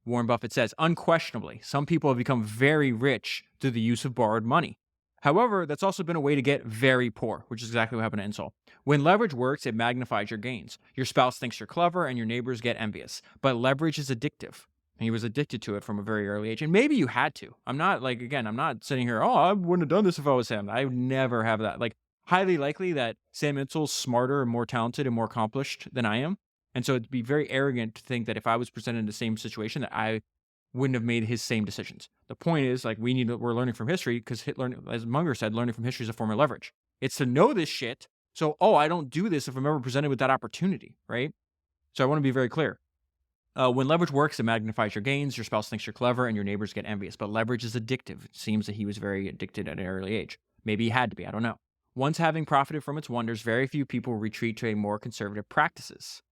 Warren Buffett says, unquestionably, some people have become very rich through the use of borrowed money. However, that's also been a way to get very poor, which is exactly what happened to Insull. When leverage works, it magnifies your gains. Your spouse thinks you're clever and your neighbors get envious. But leverage is addictive. And he was addicted to it from a very early age. And maybe you had to. I'm not sitting here, oh, I wouldn't have done this if I was him. I would never have that. Like, highly likely that Sam Insull's smarter and more talented and more accomplished than I am. And so it'd be very arrogant to think that if I was presented in the same situation that I wouldn't have made his same decisions. The point is, like, we're learning from history because as Munger said, learning from history is a form of leverage. It's to know this shit. So, I don't do this if I'm ever presented with that opportunity, right? So I want to be very clear. When leverage works, it magnifies your gains. Your spouse thinks you're clever and your neighbors get envious. But leverage is addictive. It seems that he was very addicted at an early age. Maybe he had to be. I don't know. Once having profited from its wonders, very few people retreat to a more conservative practices.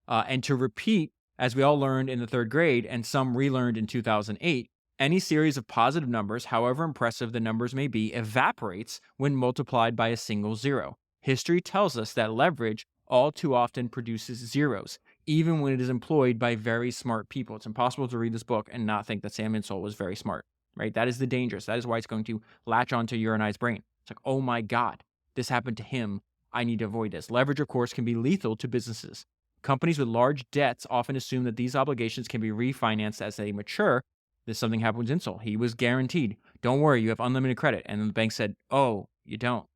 And to repeat, as we all learned in the third grade, and some relearned in 2008, any series of positive numbers, however impressive the numbers may be, evaporates when multiplied by a single zero. History tells us that leverage all too often produces zeros, even when it is employed by very smart people. It's impossible to read this book and not think that Sam Insull was very smart, right? That is the dangerous. That is why it's going to latch onto your and I's brain. It's like, oh my God, this happened to him. I need to avoid this. Leverage, of course, can be lethal to businesses. Companies with large debts often assume that these obligations can be refinanced as they mature. This something happened with Insull. He was guaranteed, don't worry, you have unlimited credit. And the bank said, oh, you don't.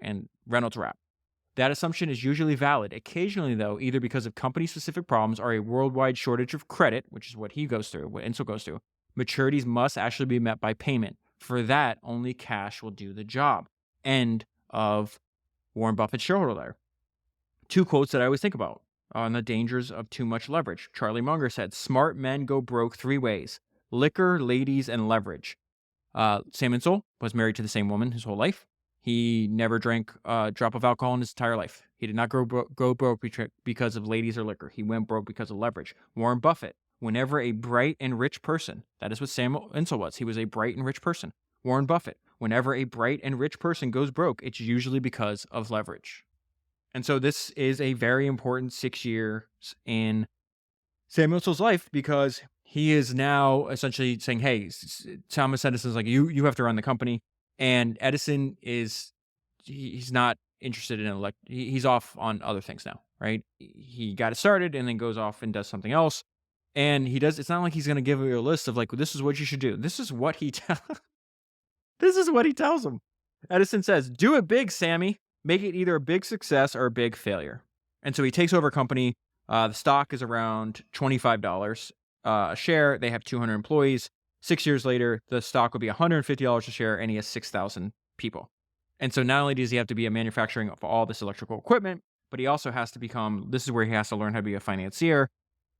And Reynolds wrap. That assumption is usually valid. Occasionally, though, either because of company-specific problems or a worldwide shortage of credit, which is what he goes through, what Insull goes through, maturities must actually be met by payment. For that, only cash will do the job. End of Warren Buffett's shareholder letter. Two quotes that I always think about on the dangers of too much leverage. Charlie Munger said, "Smart men go broke three ways: liquor, ladies, and leverage." Sam Insull was married to the same woman his whole life. He never drank a drop of alcohol in his entire life. He did not go broke because of ladies or liquor. He went broke because of leverage. Warren Buffett, whenever a bright and rich person, that is what Sam Insull was. He was a bright and rich person. Warren Buffett, whenever a bright and rich person goes broke, it's usually because of leverage. And so this is a very important 6 years in Sam Insull's life, because he is now essentially saying, hey, Thomas Edison's like, you have to run the company. And Edison he's not interested in he's off on other things now, right? He got it started and then goes off and does something else. And it's not like he's going to give you a list of like, this is what you should do. This is what he this is what he tells him. Edison says, do it big, Sammy. Make it either a big success or a big failure. And so he takes over a company. The stock is around $25 a share. They have 200 employees. 6 years later, the stock will be $150 a share, and he has 6,000 people. And so not only does he have to be a manufacturing of all this electrical equipment, but he also has to this is where he has to learn how to be a financier.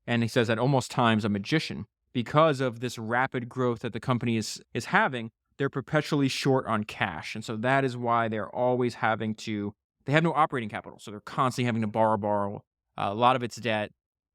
And he says at almost times a magician, because of this rapid growth that the company is having. They're perpetually short on cash. And so that is why they're always they have no operating capital. So they're constantly having to borrow. A lot of it's debt.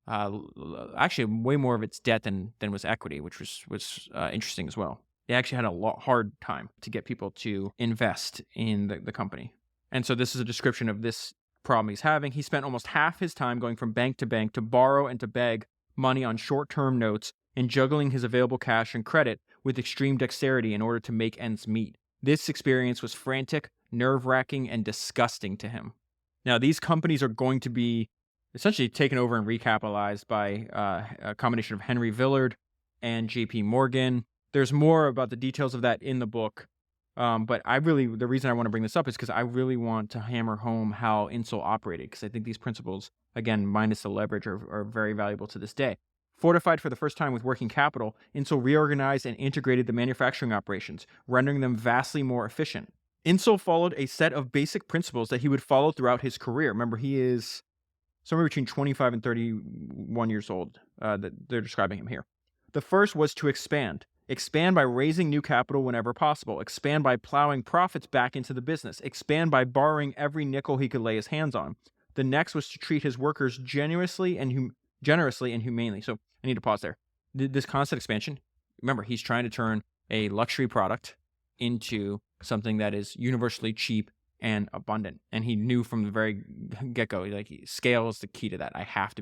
Actually, way more of it's debt than was equity, which was interesting as well. They actually had a hard time to get people to invest in the company. And so this is a description of this problem he's having. He spent almost half his time going from bank to bank to borrow and to beg money on short-term notes and juggling his available cash and credit with extreme dexterity in order to make ends meet. This experience was frantic, nerve-wracking, and disgusting to him. Now, these companies are going to be essentially taken over and recapitalized by a combination of Henry Villard and J.P. Morgan. There's more about the details of that in the book, but the reason I want to bring this up is because I really want to hammer home how Insull operated, because I think these principles, again, minus the leverage, are very valuable to this day. Fortified for the first time with working capital, Insull reorganized and integrated the manufacturing operations, rendering them vastly more efficient. Insull followed a set of basic principles that he would follow throughout his career. Remember, he is somewhere between 25 and 31 years old. That they're describing him here. The first was to expand. Expand by raising new capital whenever possible. Expand by plowing profits back into the business. Expand by borrowing every nickel he could lay his hands on. The next was to treat his workers generously and humanely. So I need to pause there. This constant expansion, remember, he's trying to turn a luxury product into something that is universally cheap and abundant. And he knew from the very get-go, scale is the key to that. I have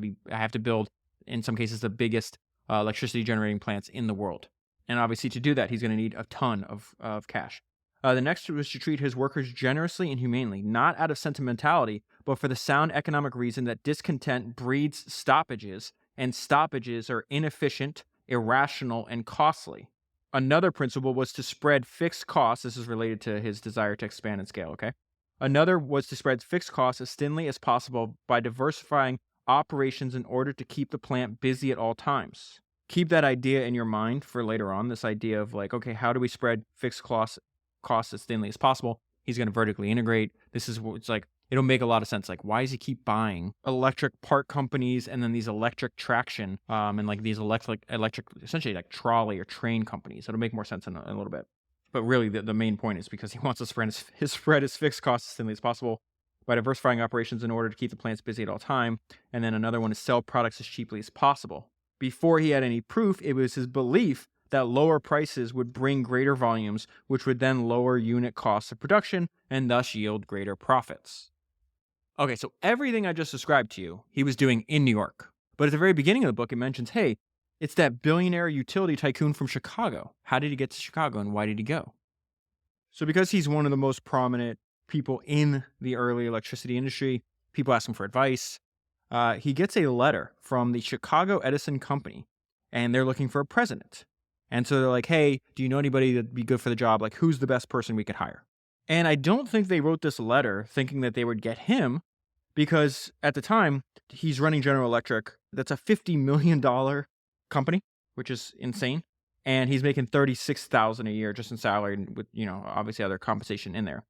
to build, in some cases, the biggest electricity generating plants in the world. And obviously to do that, he's going to need a ton of cash. The next was to treat his workers generously and humanely, not out of sentimentality, but for the sound economic reason that discontent breeds stoppages, and stoppages are inefficient, irrational, and costly. Another principle was to spread fixed costs. This is related to his desire to expand and scale, okay? Another was to spread fixed costs as thinly as possible by diversifying operations in order to keep the plant busy at all times. Keep that idea in your mind for later on, this idea of how do we spread fixed costs as thinly as possible? He's going to vertically integrate. This is what it's like. It'll make a lot of sense. Why does he keep buying electric part companies and then these electric traction and these electric, essentially trolley or train companies? It'll make more sense in a little bit. But really, the main point is because he wants to spread his fixed costs as thinly as possible by diversifying operations in order to keep the plants busy at all time. And then another one is sell products as cheaply as possible. Before he had any proof, it was his belief that lower prices would bring greater volumes, which would then lower unit costs of production and thus yield greater profits. Okay, so everything I just described to you, he was doing in New York. But at the very beginning of the book, it mentions, hey, it's that billionaire utility tycoon from Chicago. How did he get to Chicago and why did he go? So because he's one of the most prominent people in the early electricity industry, people ask him for advice. He gets a letter from the Chicago Edison Company, and they're looking for a president. And so they're like, hey, do you know anybody that'd be good for the job? Who's the best person we could hire? And I don't think they wrote this letter thinking that they would get him. because at the time he's running General Electric. That's a $50 million company, which is insane. And he's making $36,000 a year just in salary, and with, obviously other compensation in there.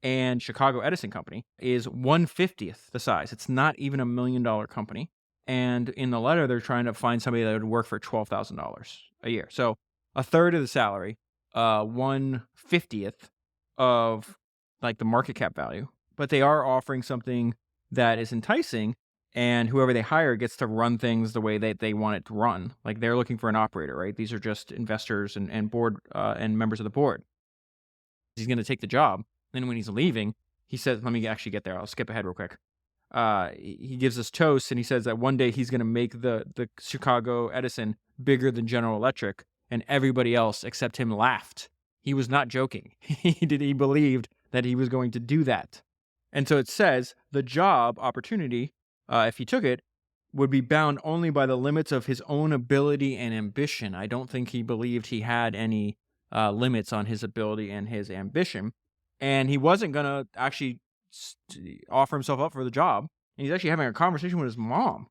And Chicago Edison Company is 1/50th the size. It's not even $1 million company. And in the letter, they're trying to find somebody that would work for $12,000 a year. So a third of the salary, 1/50th of like the market cap value. But they are offering something that is enticing, and whoever they hire gets to run things the way that they want it to run. Like they're looking for an operator, right? These are just investors and board and members of the board. He's going to take the job. Then when he's leaving, he says, let me actually get there. I'll skip ahead real quick. He gives this toast, and he says that one day he's going to make the Chicago Edison bigger than General Electric, and everybody else except him laughed. He was not joking. He believed that he was going to do that. And so it says the job opportunity, if he took it, would be bound only by the limits of his own ability and ambition. I don't think he believed he had any limits on his ability and his ambition. And he wasn't going to actually offer himself up for the job. And he's actually having a conversation with his mom.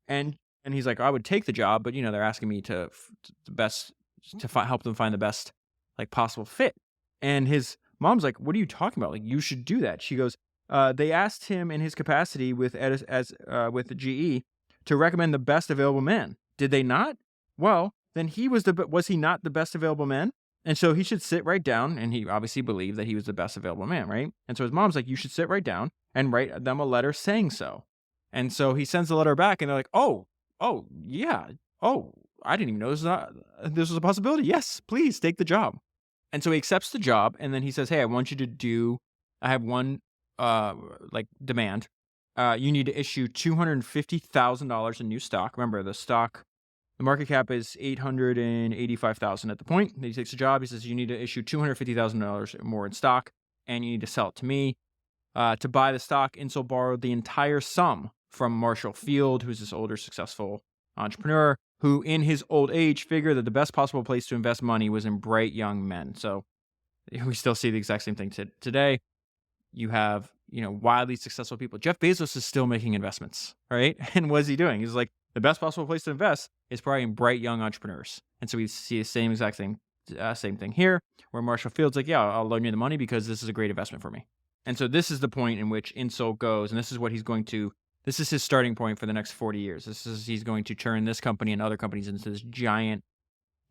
And he's like, I would take the job, but they're asking me to help them find the best like possible fit. And his mom's like, what are you talking about? Like, you should do that. She goes, they asked him in his capacity with with GE to recommend the best available man. Did they not? Well, then was he not the best available man? And so he should sit right down, and he obviously believed that he was the best available man, right? And so his mom's like, you should sit right down and write them a letter saying so. And so he sends the letter back, and they're like, oh, yeah. Oh, I didn't even know this was a possibility. Yes, please take the job. And so he accepts the job, and then he says, hey, I have one demand. You need to issue $250,000 in new stock. Remember, the market cap is $885,000 at the point. He takes the job. He says, you need to issue $250,000 more in stock, and you need to sell it to me. To buy the stock, Insull borrowed the entire sum from Marshall Field, who's this older, successful entrepreneur, who in his old age figured that the best possible place to invest money was in bright young men. So we still see the exact same thing today. You have, wildly successful people. Jeff Bezos is still making investments, right? And what is he doing? He's like, the best possible place to invest is probably in bright young entrepreneurs. And so we see the exact same thing here, where Marshall Field's like, yeah, I'll loan you the money because this is a great investment for me. And so this is the point in which Insull goes, and this is his starting point for the next 40 years. He's going to turn this company and other companies into this giant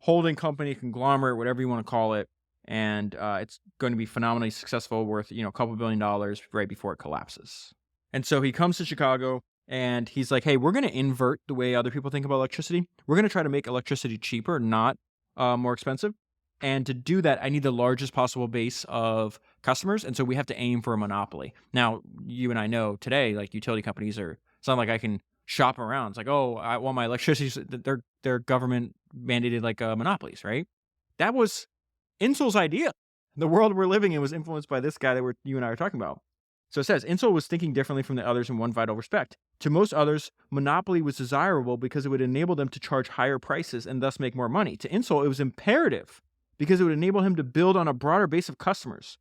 holding company, conglomerate, whatever you want to call it. And it's going to be phenomenally successful, worth, a couple $1 billion right before it collapses. And so he comes to Chicago, and he's like, hey, we're going to invert the way other people think about electricity. We're going to try to make electricity cheaper, not more expensive. And to do that, I need the largest possible base of customers. And so we have to aim for a monopoly. Now, you and I know today, like utility companies it's not like I can shop around. It's like, oh, I want my electricity. They're government mandated like monopolies, right? That was Insull's idea. The world we're living in was influenced by this guy that you and I are talking about. So it says, Insull was thinking differently from the others in one vital respect. To most others, monopoly was desirable because it would enable them to charge higher prices and thus make more money. To Insull, it was imperative because it would enable him to build on a broader base of customers.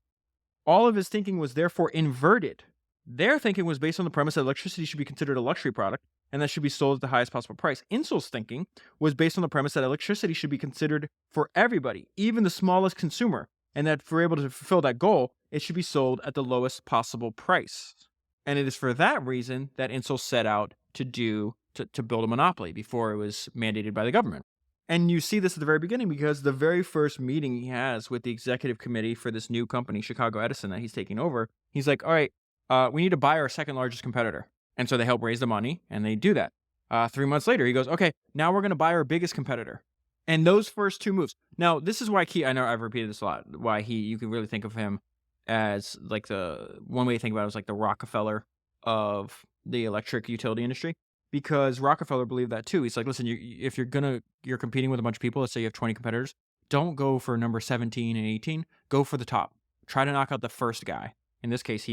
All of his thinking was therefore inverted. Their thinking was based on the premise that electricity should be considered a luxury product and that should be sold at the highest possible price. Insull's thinking was based on the premise that electricity should be considered for everybody, even the smallest consumer, and that for able to fulfill that goal, it should be sold at the lowest possible price. And it is for that reason that Insull set out to build a monopoly before it was mandated by the government. And you see this at the very beginning because the very first meeting he has with the executive committee for this new company, Chicago Edison, that he's taking over, he's like, all right, we need to buy our second largest competitor. And so they help raise the money, and they do that. 3 months later, he goes, okay, now we're going to buy our biggest competitor. And those first two moves. Now, this is why I know I've repeated this a lot, why you can really think of him as like the one way to think about it is like the Rockefeller of the electric utility industry. Because Rockefeller believed that too. He's like, listen, if you're competing with a bunch of people, let's say you have 20 competitors, don't go for number 17 and 18. Go for the top. Try to knock out the first guy. In this case,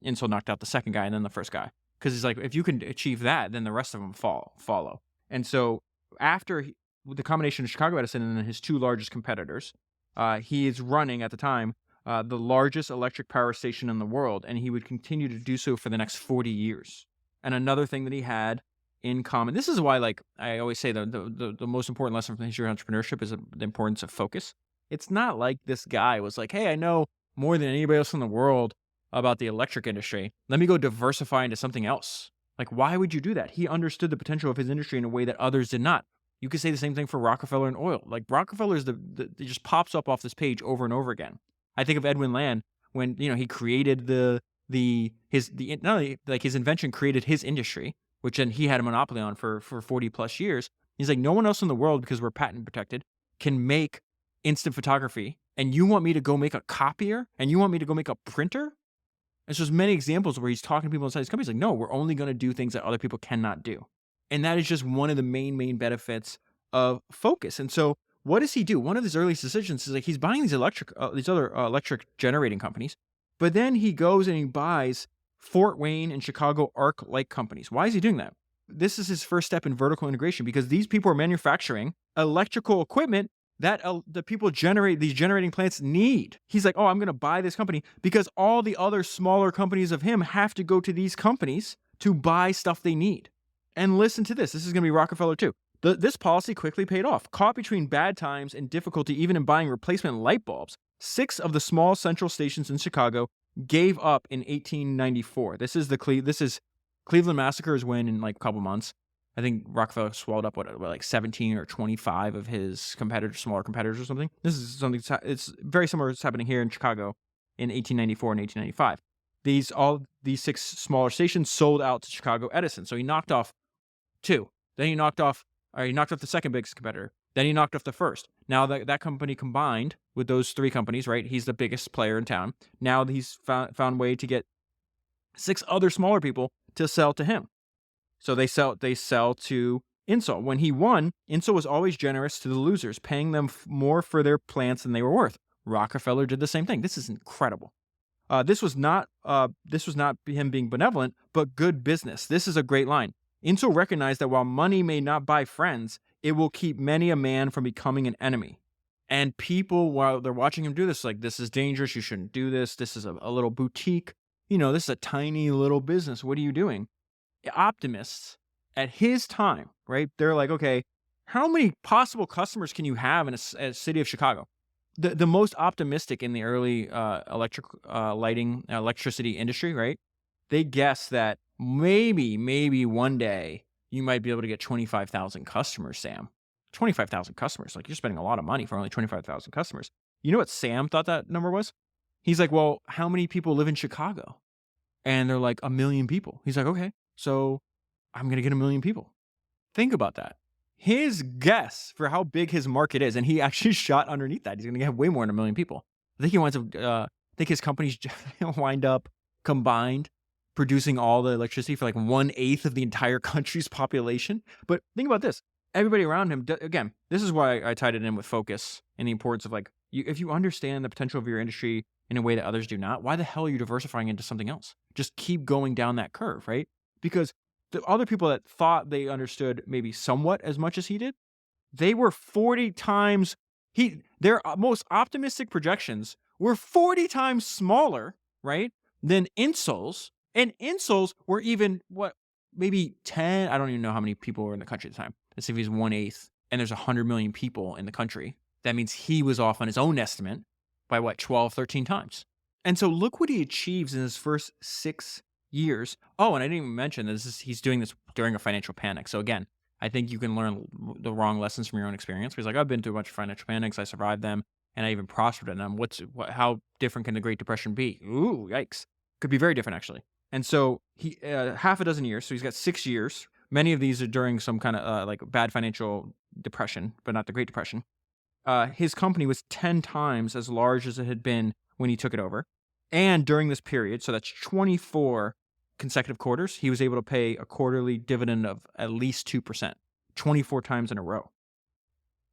Insull knocked out the second guy and then the first guy. Because he's like, if you can achieve that, then the rest of them follow. And so after the combination of Chicago Edison and then his two largest competitors, he is running at the time the largest electric power station in the world, and he would continue to do so for the next 40 years. And another thing that he had in common, this is why, like I always say, the most important lesson from the history of entrepreneurship is the importance of focus. It's not like this guy was like, hey, I know more than anybody else in the world about the electric industry. Let me go diversify into something else. Like, why would you do that? He understood the potential of his industry in a way that others did not. You could say the same thing for Rockefeller and oil. Like, Rockefeller is it just pops up off this page over and over again. I think of Edwin Land when, he created not only like his invention created his industry, which then he had a monopoly on for 40 plus years. He's like, no one else in the world, because we're patent protected, can make instant photography. And you want me to go make a copier? And you want me to go make a printer? And so there's many examples where he's talking to people inside his company. He's like, no, we're only going to do things that other people cannot do. And that is just one of the main benefits of focus. And so what does he do? One of his earliest decisions is like he's buying these other electric generating companies, but then he goes and he buys Fort Wayne and Chicago arc-like companies. Why is he doing that? This is his first step in vertical integration, because these people are manufacturing electrical equipment that the people these generating plants need. He's like, oh, I'm going to buy this company because all the other smaller companies of him have to go to these companies to buy stuff they need. And listen to this. This is going to be Rockefeller too. This policy quickly paid off. Caught between bad times and difficulty even in buying replacement light bulbs, 6 of the small central stations in Chicago gave up in 1894. This is Cleveland Massacre is when in like a couple months, I think Rockefeller swallowed up like 17 or 25 of his smaller competitors or something. This is something, it's very similar to what's happening here in Chicago in 1894 and 1895. These 6 smaller stations sold out to Chicago Edison. So he knocked off 2. Then he knocked off the second biggest competitor. Then he knocked off the first. Now that company combined with those 3 companies, right? He's the biggest player in town. Now he's found a way to get 6 other smaller people to sell to him. So they sell to Insull. When he won, Insull was always generous to the losers, paying them more for their plants than they were worth. Rockefeller did the same thing. This is incredible. This was not him being benevolent, but good business. This is a great line. Insull recognized that while money may not buy friends, it will keep many a man from becoming an enemy. And people, while they're watching him do this, like, this is dangerous. You shouldn't do this. This is a little boutique. This is a tiny little business. What are you doing? Optimists at his time, right? They're like, okay, how many possible customers can you have in a city of Chicago? The most optimistic in the early electricity industry, right? They guess that maybe one day you might be able to get 25,000 customers, Sam. 25,000 customers. Like, you're spending a lot of money for only 25,000 customers. You know what Sam thought that number was? He's like, well, how many people live in Chicago? And they're like, 1 million people. He's like, okay, so I'm going to get 1 million people. Think about that. His guess for how big his market is, and he actually shot underneath that. He's going to get way more than 1 million people. I think his companies wind up combined producing all the electricity for like 1/8 of the entire country's population. But think about this. Everybody around him, again, this is why I tied it in with focus and the importance of, like, if you understand the potential of your industry in a way that others do not, why the hell are you diversifying into something else? Just keep going down that curve, right? Because the other people that thought they understood maybe somewhat as much as he did, they were 40 times, their most optimistic projections were 40 times smaller, right, than Insull's. And Insull's were even, maybe 10, I don't even know how many people were in the country at the time. Let's say if he's 1/8 and there's 100 million people in the country. That means he was off on his own estimate by 12, 13 times. And so look what he achieves in his first 6 years. Oh, and I didn't even mention he's doing this during a financial panic. So again, I think you can learn the wrong lessons from your own experience. Because, like, I've been through a bunch of financial panics. I survived them, and I even prospered in them. How different can the Great Depression be? Ooh, yikes. Could be very different, actually. And so he half a dozen years. So he's got 6 years. Many of these are during some kind of like bad financial depression, but not the Great Depression. His company was 10 times as large as it had been when he took it over. And during this period, so that's 24 consecutive quarters, he was able to pay a quarterly dividend of at least 2%, 24 times in a row.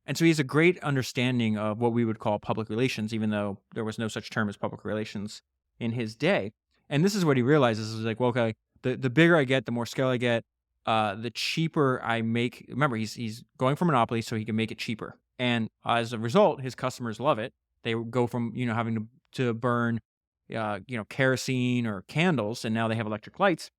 And so he has a great understanding of what we would call public relations, even though there was no such term as public relations in his day. And this is what he realizes is like, well, okay, the bigger I get, the more scale I get, the cheaper I make. Remember, he's going for monopoly so he can make it cheaper. And as a result, his customers love it. They go from, having to burn, kerosene or candles, and now they have electric lights.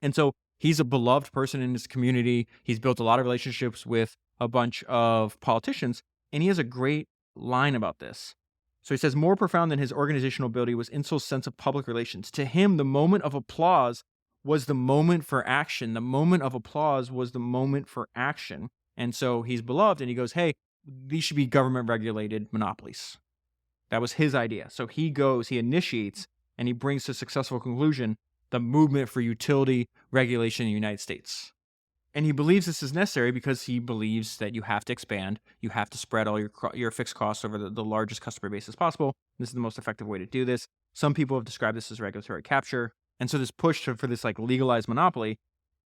And so he's a beloved person in his community. He's built a lot of relationships with a bunch of politicians, and he has a great line about this. So he says, more profound than his organizational ability was Insull's sense of public relations. To him, the moment of applause was the moment for action. The moment of applause was the moment for action. And so he's beloved, and he goes, hey, these should be government regulated monopolies. That was his idea. So he goes, he initiates, and he brings to successful conclusion the movement for utility regulation in the United States. And he believes this is necessary because he believes that you have to expand, you have to spread all your fixed costs over the largest customer base as possible. This is the most effective way to do this. Some people have described this as regulatory capture. And so this push for this like legalized monopoly,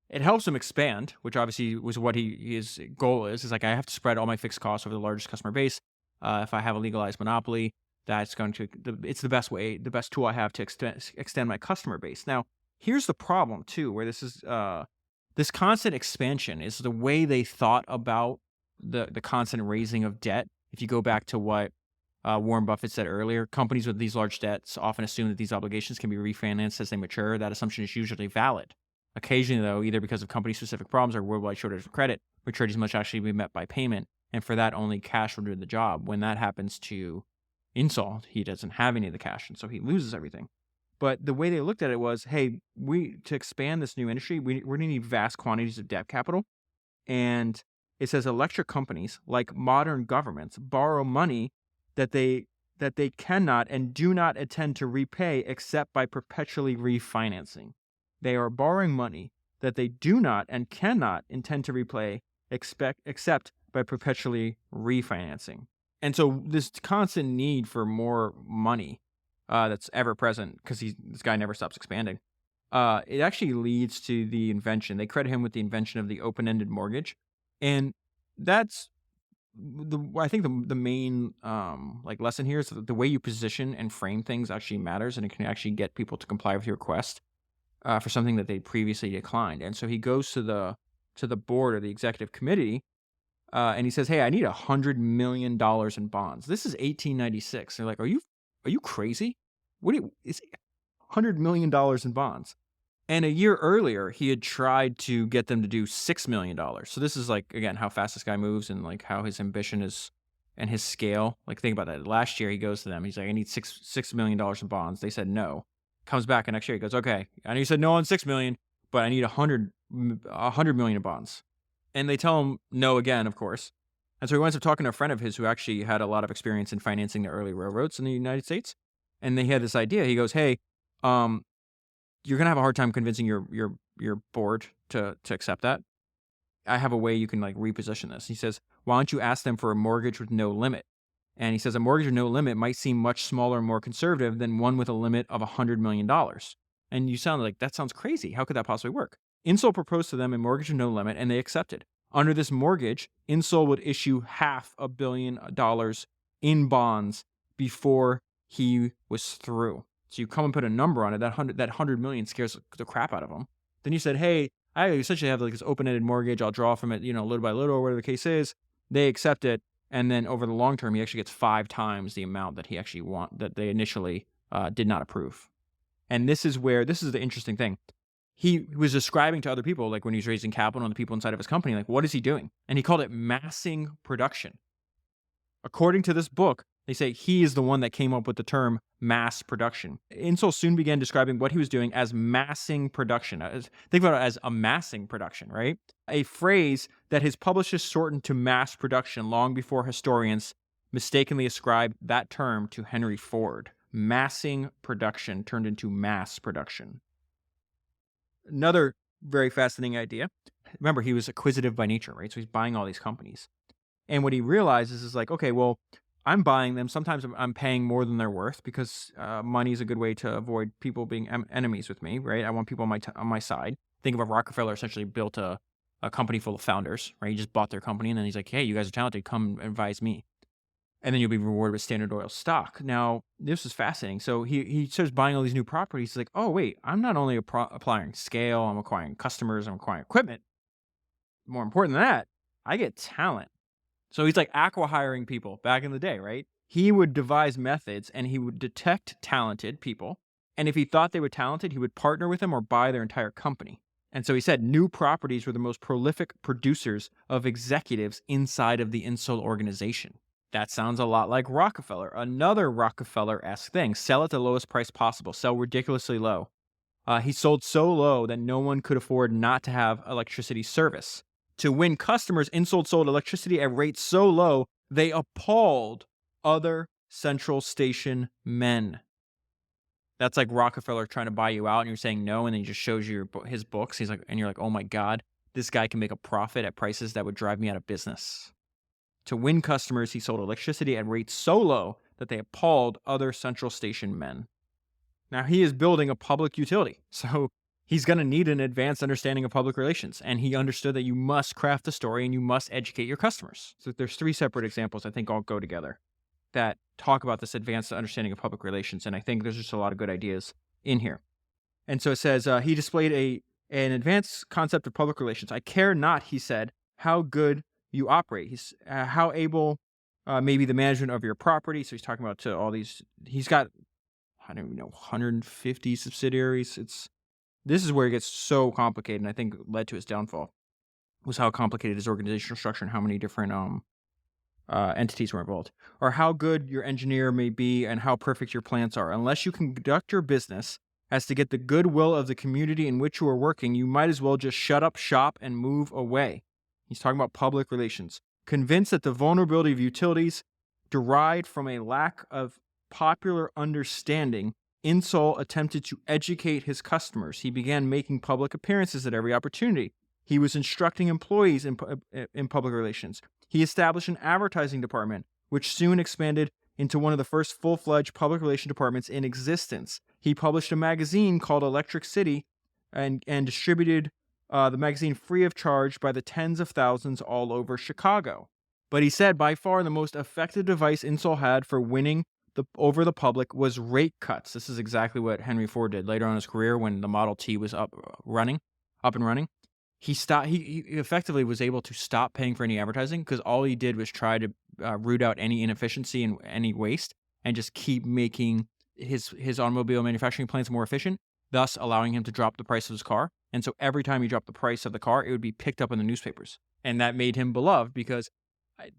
it helps him expand, which obviously was what his goal is. Is like, I have to spread all my fixed costs over the largest customer base. If I have a legalized monopoly, that's going to, it's the best way, the best tool I have to extend my customer base. Now, here's the problem too, where this is, this constant expansion is the way they thought about the constant raising of debt. If you go back to what Warren Buffett said earlier, companies with these large debts often assume that these obligations can be refinanced as they mature. That assumption is usually valid. Occasionally, though, either because of company-specific problems or worldwide shortage of credit, maturities must actually be met by payment, and for that, only cash will do the job. When that happens to Insull, he doesn't have any of the cash, and so he loses everything. But the way they looked at it was, hey, to expand this new industry, we're going to need vast quantities of debt capital. And it says electric companies, like modern governments, borrow money that they cannot and do not intend to repay except by perpetually refinancing. They are borrowing money that they do not and cannot intend to repay except by perpetually refinancing. And so this constant need for more money that's ever present, because this guy never stops expanding, it actually leads to the invention. They credit him with the invention of the open-ended mortgage. And that's I think the main like lesson here is that the way you position and frame things actually matters, and it can actually get people to comply with your request for something that they previously declined. And so he goes to the board or the executive committee, and he says, "Hey, I need $100 million in bonds." This is 1896. They're like, "Are you crazy? It's $100 million in bonds?" And a year earlier, he had tried to get them to do $6 million. So this is like, again, how fast this guy moves and like how his ambition is and his scale. Like, think about that. Last year, he goes to them. He's like, I need $6 million in bonds. They said no. Comes back next year. He goes, okay. I know you said no on 6 million, but I need 100 million in bonds. And they tell him no again, of course. And so he winds up talking to a friend of his who actually had a lot of experience in financing the early railroads in the United States. And they had this idea. He goes, hey, you're gonna have a hard time convincing your board to accept that. I have a way you can like reposition this. He says, why don't you ask them for a mortgage with no limit? And he says a mortgage with no limit might seem much smaller and more conservative than one with a limit of $100 million. And you sound like, that sounds crazy. How could that possibly work? Insull proposed to them a mortgage with no limit, and they accepted. Under this mortgage, Insull would issue $500 million in bonds before he was through. So you come and put a number on it. That 100 million scares the crap out of them. Then you said, hey, I essentially have like this open-ended mortgage. I'll draw from it, little by little, or whatever the case is. They accept it, and then over the long term, he actually gets 5 times the amount that he actually that they initially did not approve. And this is the interesting thing. He was describing to other people, like when he was raising capital on the people inside of his company, like, what is he doing? And he called it massing production. According to this book, they say he is the one that came up with the term mass production. Insull soon began describing what he was doing as massing production. Think about it as amassing production, right? A phrase that his publishers shortened to mass production long before historians mistakenly ascribed that term to Henry Ford. Massing production turned into mass production. Another very fascinating idea. Remember, he was acquisitive by nature, right? So he's buying all these companies. And what he realizes is like, okay, well, I'm buying them. Sometimes I'm paying more than they're worth because money is a good way to avoid people being enemies with me, right? I want people on my side. Think of a Rockefeller essentially built a company full of founders, right? He just bought their company, and then he's like, hey, you guys are talented. Come advise me. And then you'll be rewarded with Standard Oil stock. Now, this is fascinating. So he starts buying all these new properties. He's like, oh, wait, I'm not only applying scale, I'm acquiring customers, I'm acquiring equipment. More important than that, I get talent. So he's like acqui-hiring people back in the day, right? he would devise methods and he would detect talented people. And if he thought they were talented, he would partner with them or buy their entire company. And so he said new properties were the most prolific producers of executives inside of the Insull organization. That sounds a lot like Rockefeller. Another Rockefeller-esque thing: sell at the lowest price possible, sell ridiculously low. He sold so low that no one could afford not to have electricity service. To win customers, Insull sold electricity at rates so low, they appalled other central station men. That's like Rockefeller trying to buy you out and you're saying no, and then he just shows you his books. He's like, and you're like, oh my God, this guy can make a profit at prices that would drive me out of business. To win customers, he sold electricity at rates so low that they appalled other central station men. Now, he is building a public utility, so he's going to need an advanced understanding of public relations, and he understood that you must craft a story and you must educate your customers. So there's 3 separate examples I think all go together that talk about this advanced understanding of public relations, and I think there's just a lot of good ideas in here. And so it says, he displayed an advanced concept of public relations. I care not, he said, how good you operate. He's how able maybe the management of your property. So he's talking about to all these. He's got, I don't even know, 150 subsidiaries. This is where it gets so complicated, and I think led to his downfall was how complicated his organizational structure and how many different entities were involved, or how good your engineer may be and how perfect your plants are. Unless you conduct your business as to get the goodwill of the community in which you are working, you might as well just shut up shop and move away. He's talking about public relations. Convinced that the vulnerability of utilities derived from a lack of popular understanding, Insull attempted to educate his customers. He began making public appearances at every opportunity. He was instructing employees in public relations. He established an advertising department, which soon expanded into one of the first full-fledged public relation departments in existence. He published a magazine called Electric City and distributed the magazine free of charge by the tens of thousands all over Chicago. But he said by far the most effective device Insull had for winning over the public was rate cuts. This is exactly what Henry Ford did later on in his career when the Model T was up and running. He effectively was able to stop paying for any advertising because all he did was try to root out any inefficiency and any waste and just keep making his automobile manufacturing plants more efficient, thus allowing him to drop the price of his car. And so every time he dropped the price of the car, it would be picked up in the newspapers. And that made him beloved because,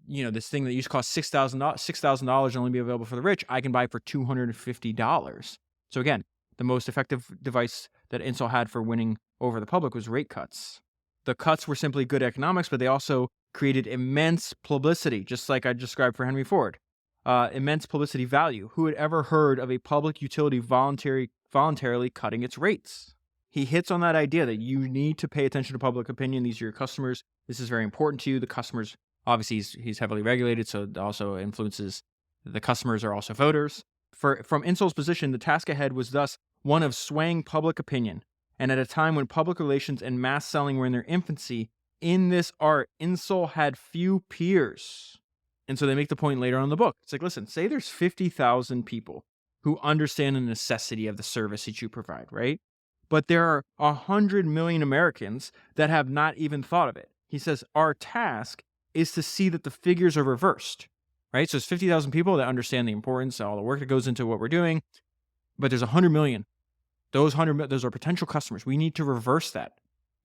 this thing that used to cost $6,000 and only be available for the rich, I can buy for $250. So again, the most effective device that Insull had for winning over the public was rate cuts. The cuts were simply good economics, but they also created immense publicity, just like I described for Henry Ford. Immense publicity value. Who had ever heard of a public utility voluntarily cutting its rates? He hits on that idea that you need to pay attention to public opinion. These are your customers. This is very important to you. The customers, obviously, he's heavily regulated, so it also influences the customers are also voters. From Insull's position, the task ahead was thus one of swaying public opinion. And at a time when public relations and mass selling were in their infancy, in this art, Insull had few peers. And so they make the point later on in the book. It's like, listen, say there's 50,000 people who understand the necessity of the service that you provide, right? But there are 100 million Americans that have not even thought of it. He says, our task is to see that the figures are reversed, right? So it's 50,000 people that understand the importance, all the work that goes into what we're doing, but there's 100 million. Those are potential customers. We need to reverse that.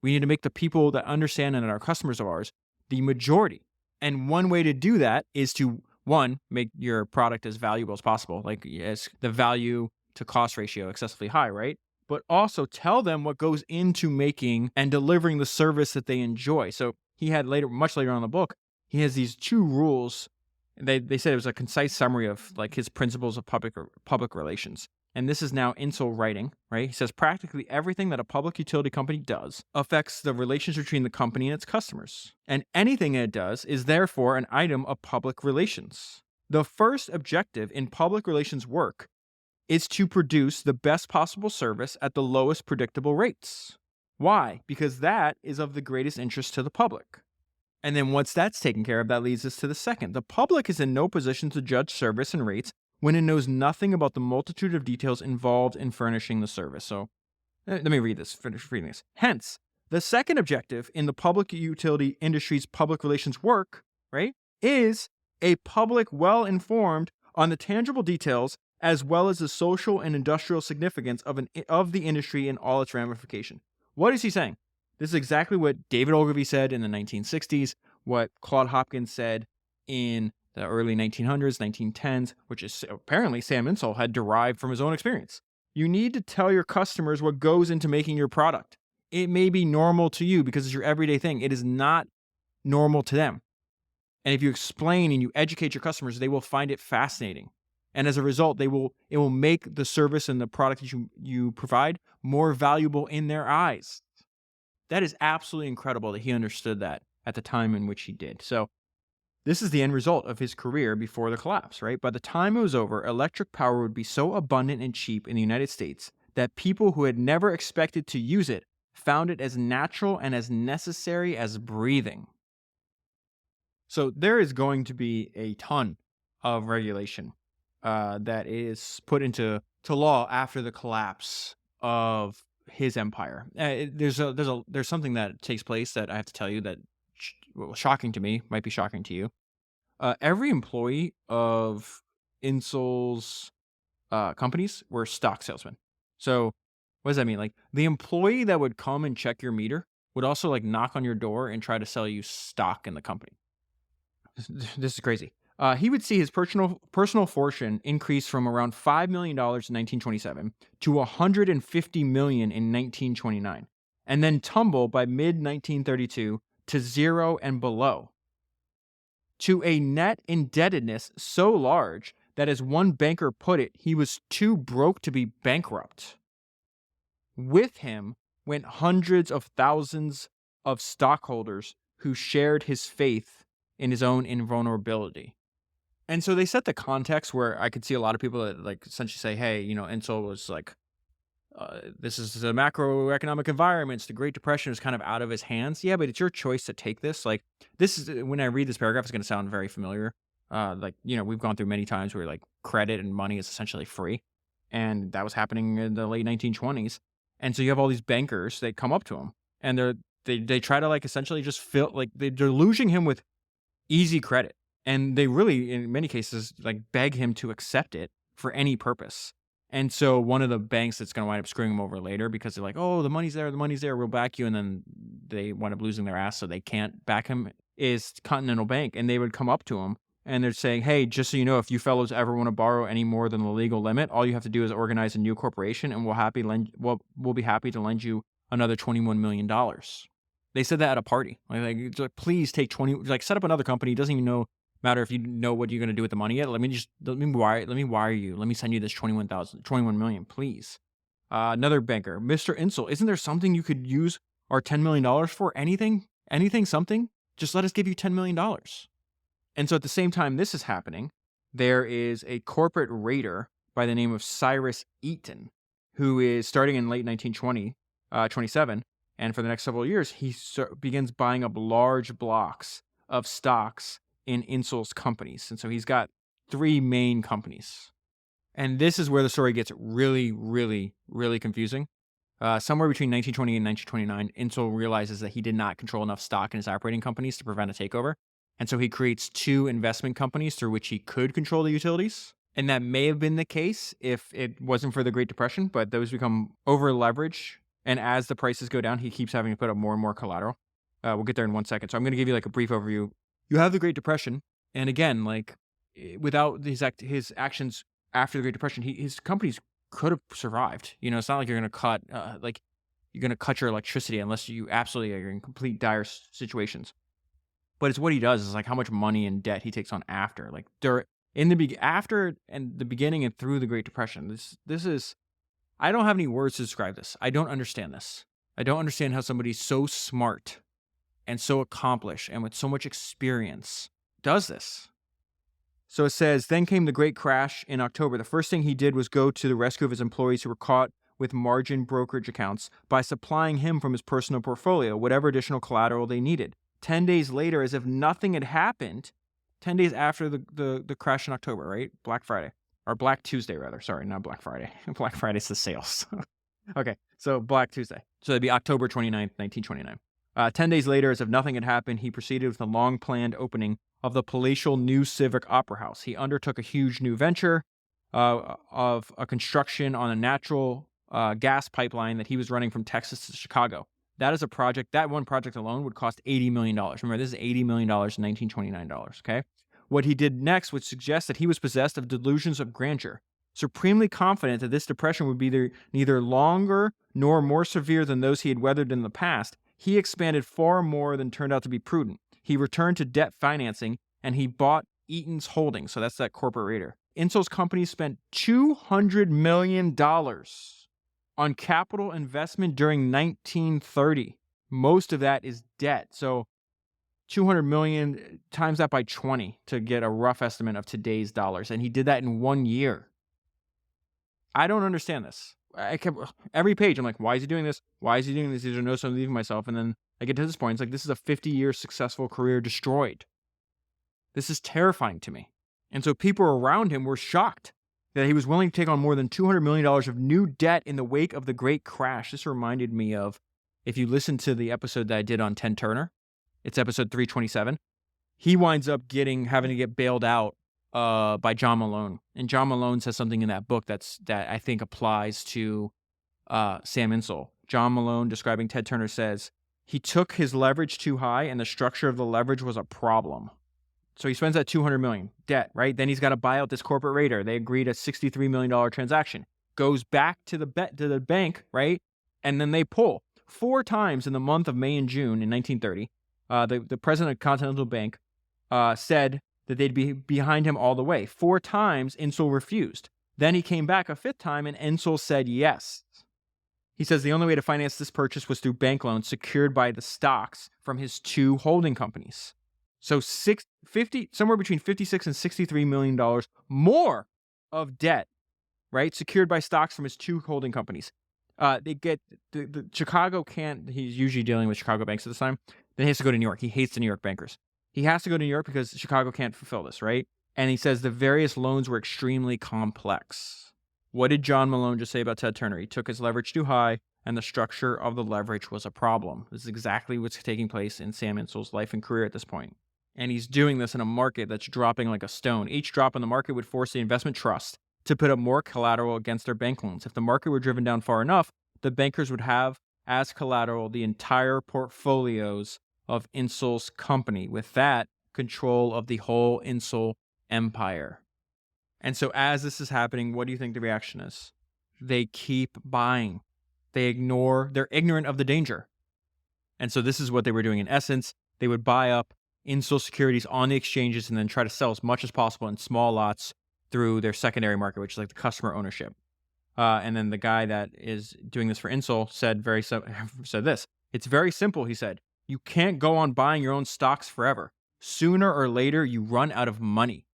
We need to make the people that understand and are customers of ours the majority. And one way to do that is to, one, make your product as valuable as possible, like as the value to cost ratio excessively high, right? But also tell them what goes into making and delivering the service that they enjoy. So he had much later on in the book, he has these 2 rules. They said it was a concise summary of like his principles of public relations. And this is now Insull writing, right? He says practically everything that a public utility company does affects the relations between the company and its customers. And anything it does is therefore an item of public relations. The first objective in public relations work is to produce the best possible service at the lowest predictable rates. Why? Because that is of the greatest interest to the public. And then once that's taken care of, that leads us to the second. The public is in no position to judge service and rates when it knows nothing about the multitude of details involved in furnishing the service. So let me finish reading this. Hence, the second objective in the public utility industry's public relations work, right, is a public well-informed on the tangible details as well as the social and industrial significance of the industry and all its ramification. What is he saying? This is exactly what David Ogilvy said in the 1960s, what Claude Hopkins said in the early 1900s, 1910s, which is apparently Sam Insull had derived from his own experience. You need to tell your customers what goes into making your product. It may be normal to you because it's your everyday thing. It is not normal to them. And if you explain and you educate your customers, they will find it fascinating. And as a result, it will make the service and the product that you provide more valuable in their eyes. That is absolutely incredible that he understood that at the time in which he did. So this is the end result of his career before the collapse, right? By the time it was over, electric power would be so abundant and cheap in the United States that people who had never expected to use it found it as natural and as necessary as breathing. So there is going to be a ton of regulation that is put into law after the collapse of his empire. There's something that takes place that I have to tell you that shocking to me, might be shocking to you. Every employee of Insull's companies were stock salesmen. So what does that mean? Like the employee that would come and check your meter would also like knock on your door and try to sell you stock in the company. This is crazy. He would see his personal fortune increase from around $5 million in 1927 to $150 million in 1929, and then tumble by mid-1932 to zero and below, to a net indebtedness so large that, as one banker put it, he was too broke to be bankrupt. With him went hundreds of thousands of stockholders who shared his faith in his own invulnerability. And so they set the context where I could see a lot of people that like essentially say, hey, Insull was like, this is a macroeconomic environment. The Great Depression is kind of out of his hands. Yeah, but it's your choice to take this. Like this is, when I read this paragraph, it's going to sound very familiar. We've gone through many times where like credit and money is essentially free. And that was happening in the late 1920s. And so you have all these bankers that come up to him and they try to like essentially just they're deluging him with easy credit. And they really, in many cases, like beg him to accept it for any purpose. And so one of the banks that's going to wind up screwing him over later because they're like, oh, the money's there, we'll back you. And then they wind up losing their ass, so they can't back him, is Continental Bank. And they would come up to him and they're saying, hey, just so you know, if you fellows ever want to borrow any more than the legal limit, all you have to do is organize a new corporation and we'll be happy to lend you another $21 million. They said that at a party. Like please take 20, like set up another company. It doesn't even matter if you know what you're going to do with the money yet. Let me wire you. Let me send you this 21 million, please. Another banker, Mr. Insull, isn't there something you could use our $10 million for? Anything, something? Just let us give you $10 million. And so at the same time this is happening, there is a corporate raider by the name of Cyrus Eaton, who is starting in late 1927. And for the next several years, he begins buying up large blocks of stocks in Insull's companies. And so he's got 3 main companies. And this is where the story gets really, really, really confusing. Somewhere between 1920 and 1929, Insull realizes that he did not control enough stock in his operating companies to prevent a takeover. And so he creates 2 investment companies through which he could control the utilities. And that may have been the case if it wasn't for the Great Depression, but those become over-leveraged. And as the prices go down, he keeps having to put up more and more collateral. We'll get there in 1 second. So I'm going to give you like a brief overview. You have the Great Depression, and again, like without his actions after the Great Depression, his companies could have survived. It's not like you're going to cut your electricity unless you absolutely are in complete dire situations. But it's what he does is like how much money and debt he takes on after, like after and the beginning and through the Great Depression. This is, I don't have any words to describe this. I don't understand this. I don't understand how somebody so smart and so accomplished and with so much experience does this. So it says, then came the great crash in October. The first thing he did was go to the rescue of his employees who were caught with margin brokerage accounts by supplying him from his personal portfolio whatever additional collateral they needed. 10 days later, as if nothing had happened, 10 days after the crash in October, right? Black Friday. Or Black Tuesday, rather. Sorry, not Black Friday. Black Friday's the sales. Okay, so Black Tuesday. So it'd be October 29th, 1929. 10 days later, as if nothing had happened, he proceeded with a long-planned opening of the palatial New Civic Opera House. He undertook a huge new venture of a construction on a natural gas pipeline that he was running from Texas to Chicago. That is a project, that one project alone would cost $80 million. Remember, this is $80 million in 1929, okay? What he did next would suggest that he was possessed of delusions of grandeur, supremely confident that this depression would be neither longer nor more severe than those he had weathered in the past. He expanded far more than turned out to be prudent. He returned to debt financing, and he bought Eaton's Holdings, so that's that corporate raider. Insull's company spent $200 million on capital investment during 1930. Most of that is debt. So 200 million times that by 20 to get a rough estimate of today's dollars. And he did that in 1 year. I don't understand this. I kept every page. I'm like, why is he doing this? Why is he doing this? These are notes I'm leaving myself. And then I get to this point. It's like, this is a 50-year successful career destroyed. This is terrifying to me. And so people around him were shocked that he was willing to take on more than $200 million of new debt in the wake of the Great Crash. This reminded me of, if you listen to the episode that I did on Ted Turner, it's episode 327. He winds up having to get bailed out by John Malone. And John Malone says something in that book that I think applies to Sam Insull. John Malone, describing Ted Turner, says, he took his leverage too high and the structure of the leverage was a problem. So he spends that $200 million debt, right? Then he's got to buy out this corporate raider. They agreed a $63 million transaction. Goes back to the bank, right? And then they pull. 4 times in the month of May and June in 1930, the president of Continental Bank said that they'd be behind him all the way. 4 times, Insull refused. Then he came back a 5th time, and Insull said yes. He says the only way to finance this purchase was through bank loans secured by the stocks from his 2 holding companies. So somewhere between $56 and $63 million more of debt, right, secured by stocks from his 2 holding companies. They get the Chicago can't. He's usually dealing with Chicago banks at this time. Then he has to go to New York. He hates the New York bankers. He has to go to New York because Chicago can't fulfill this, right? And he says the various loans were extremely complex. What did John Malone just say about Ted Turner? He took his leverage too high, and the structure of the leverage was a problem. This is exactly what's taking place in Sam Insull's life and career at this point. And he's doing this in a market that's dropping like a stone. Each drop in the market would force the investment trust to put up more collateral against their bank loans. If the market were driven down far enough, the bankers would have as collateral the entire portfolios of Insull's company. With that, control of the whole Insull empire. And so as this is happening, what do you think the reaction is? They keep buying. They're ignorant of the danger. And so this is what they were doing. In essence, they would buy up Insull securities on the exchanges and then try to sell as much as possible in small lots through their secondary market, which is like the customer ownership. And then the guy that is doing this for Insull said this. It's very simple, he said. You can't go on buying your own stocks forever. Sooner or later, you run out of money.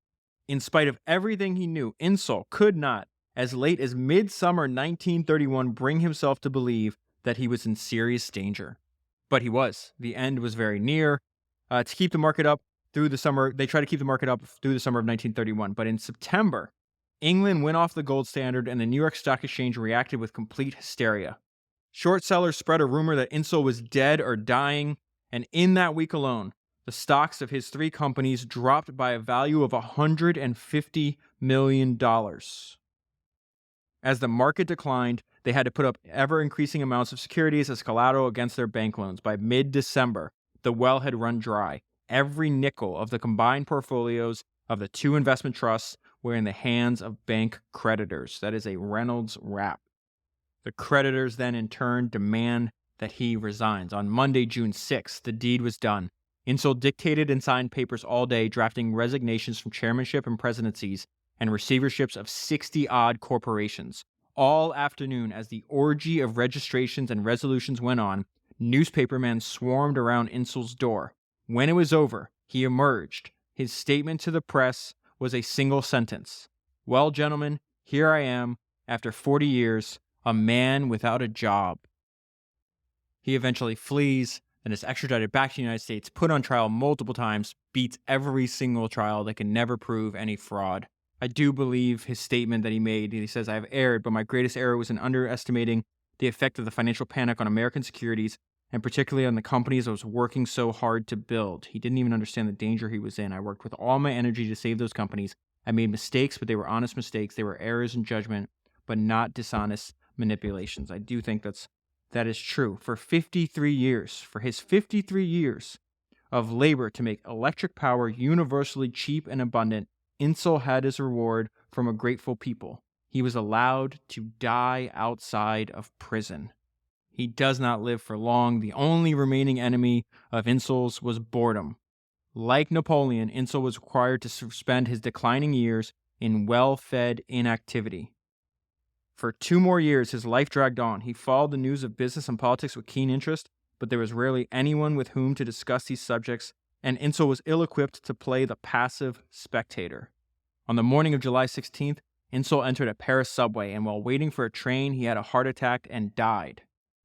In spite of everything he knew, Insull could not, as late as midsummer 1931, bring himself to believe that he was in serious danger. But he was. The end was very near. To keep the market up through the summer, they tried to keep the market up through the summer of 1931. But in September, England went off the gold standard and the New York Stock Exchange reacted with complete hysteria. Short sellers spread a rumor that Insull was dead or dying, and in that week alone, the stocks of his 3 companies dropped by a value of $150 million. As the market declined, they had to put up ever-increasing amounts of securities as collateral against their bank loans. By mid-December, the well had run dry. Every nickel of the combined portfolios of the 2 investment trusts were in the hands of bank creditors. That is a Reynolds Wrap. The creditors then in turn demand that he resigns. On Monday, June 6th, the deed was done. Insull dictated and signed papers all day, drafting resignations from chairmanship and presidencies and receiverships of 60-odd corporations. All afternoon, as the orgy of registrations and resolutions went on, newspapermen swarmed around Insull's door. When it was over, he emerged. His statement to the press was a single sentence. Well, gentlemen, here I am, after 40 years, a man without a job. He eventually flees and is extradited back to the United States, put on trial multiple times, beats every single trial that can never prove any fraud. I do believe his statement that he made. He says, I have erred, but my greatest error was in underestimating the effect of the financial panic on American securities and particularly on the companies I was working so hard to build. He didn't even understand the danger he was in. I worked with all my energy to save those companies. I made mistakes, but they were honest mistakes. They were errors in judgment, but not dishonest manipulations. I do think that is true. For 53 years, for his 53 years of labor to make electric power universally cheap and abundant, Insull had his reward from a grateful people. He was allowed to die outside of prison. He does not live for long. The only remaining enemy of Insull's was boredom. Like Napoleon, Insull was required to spend his declining years in well-fed inactivity. For 2 more years, his life dragged on. He followed the news of business and politics with keen interest, but there was rarely anyone with whom to discuss these subjects, and Insull was ill-equipped to play the passive spectator. On the morning of July 16th, Insull entered a Paris subway, and while waiting for a train, he had a heart attack and died.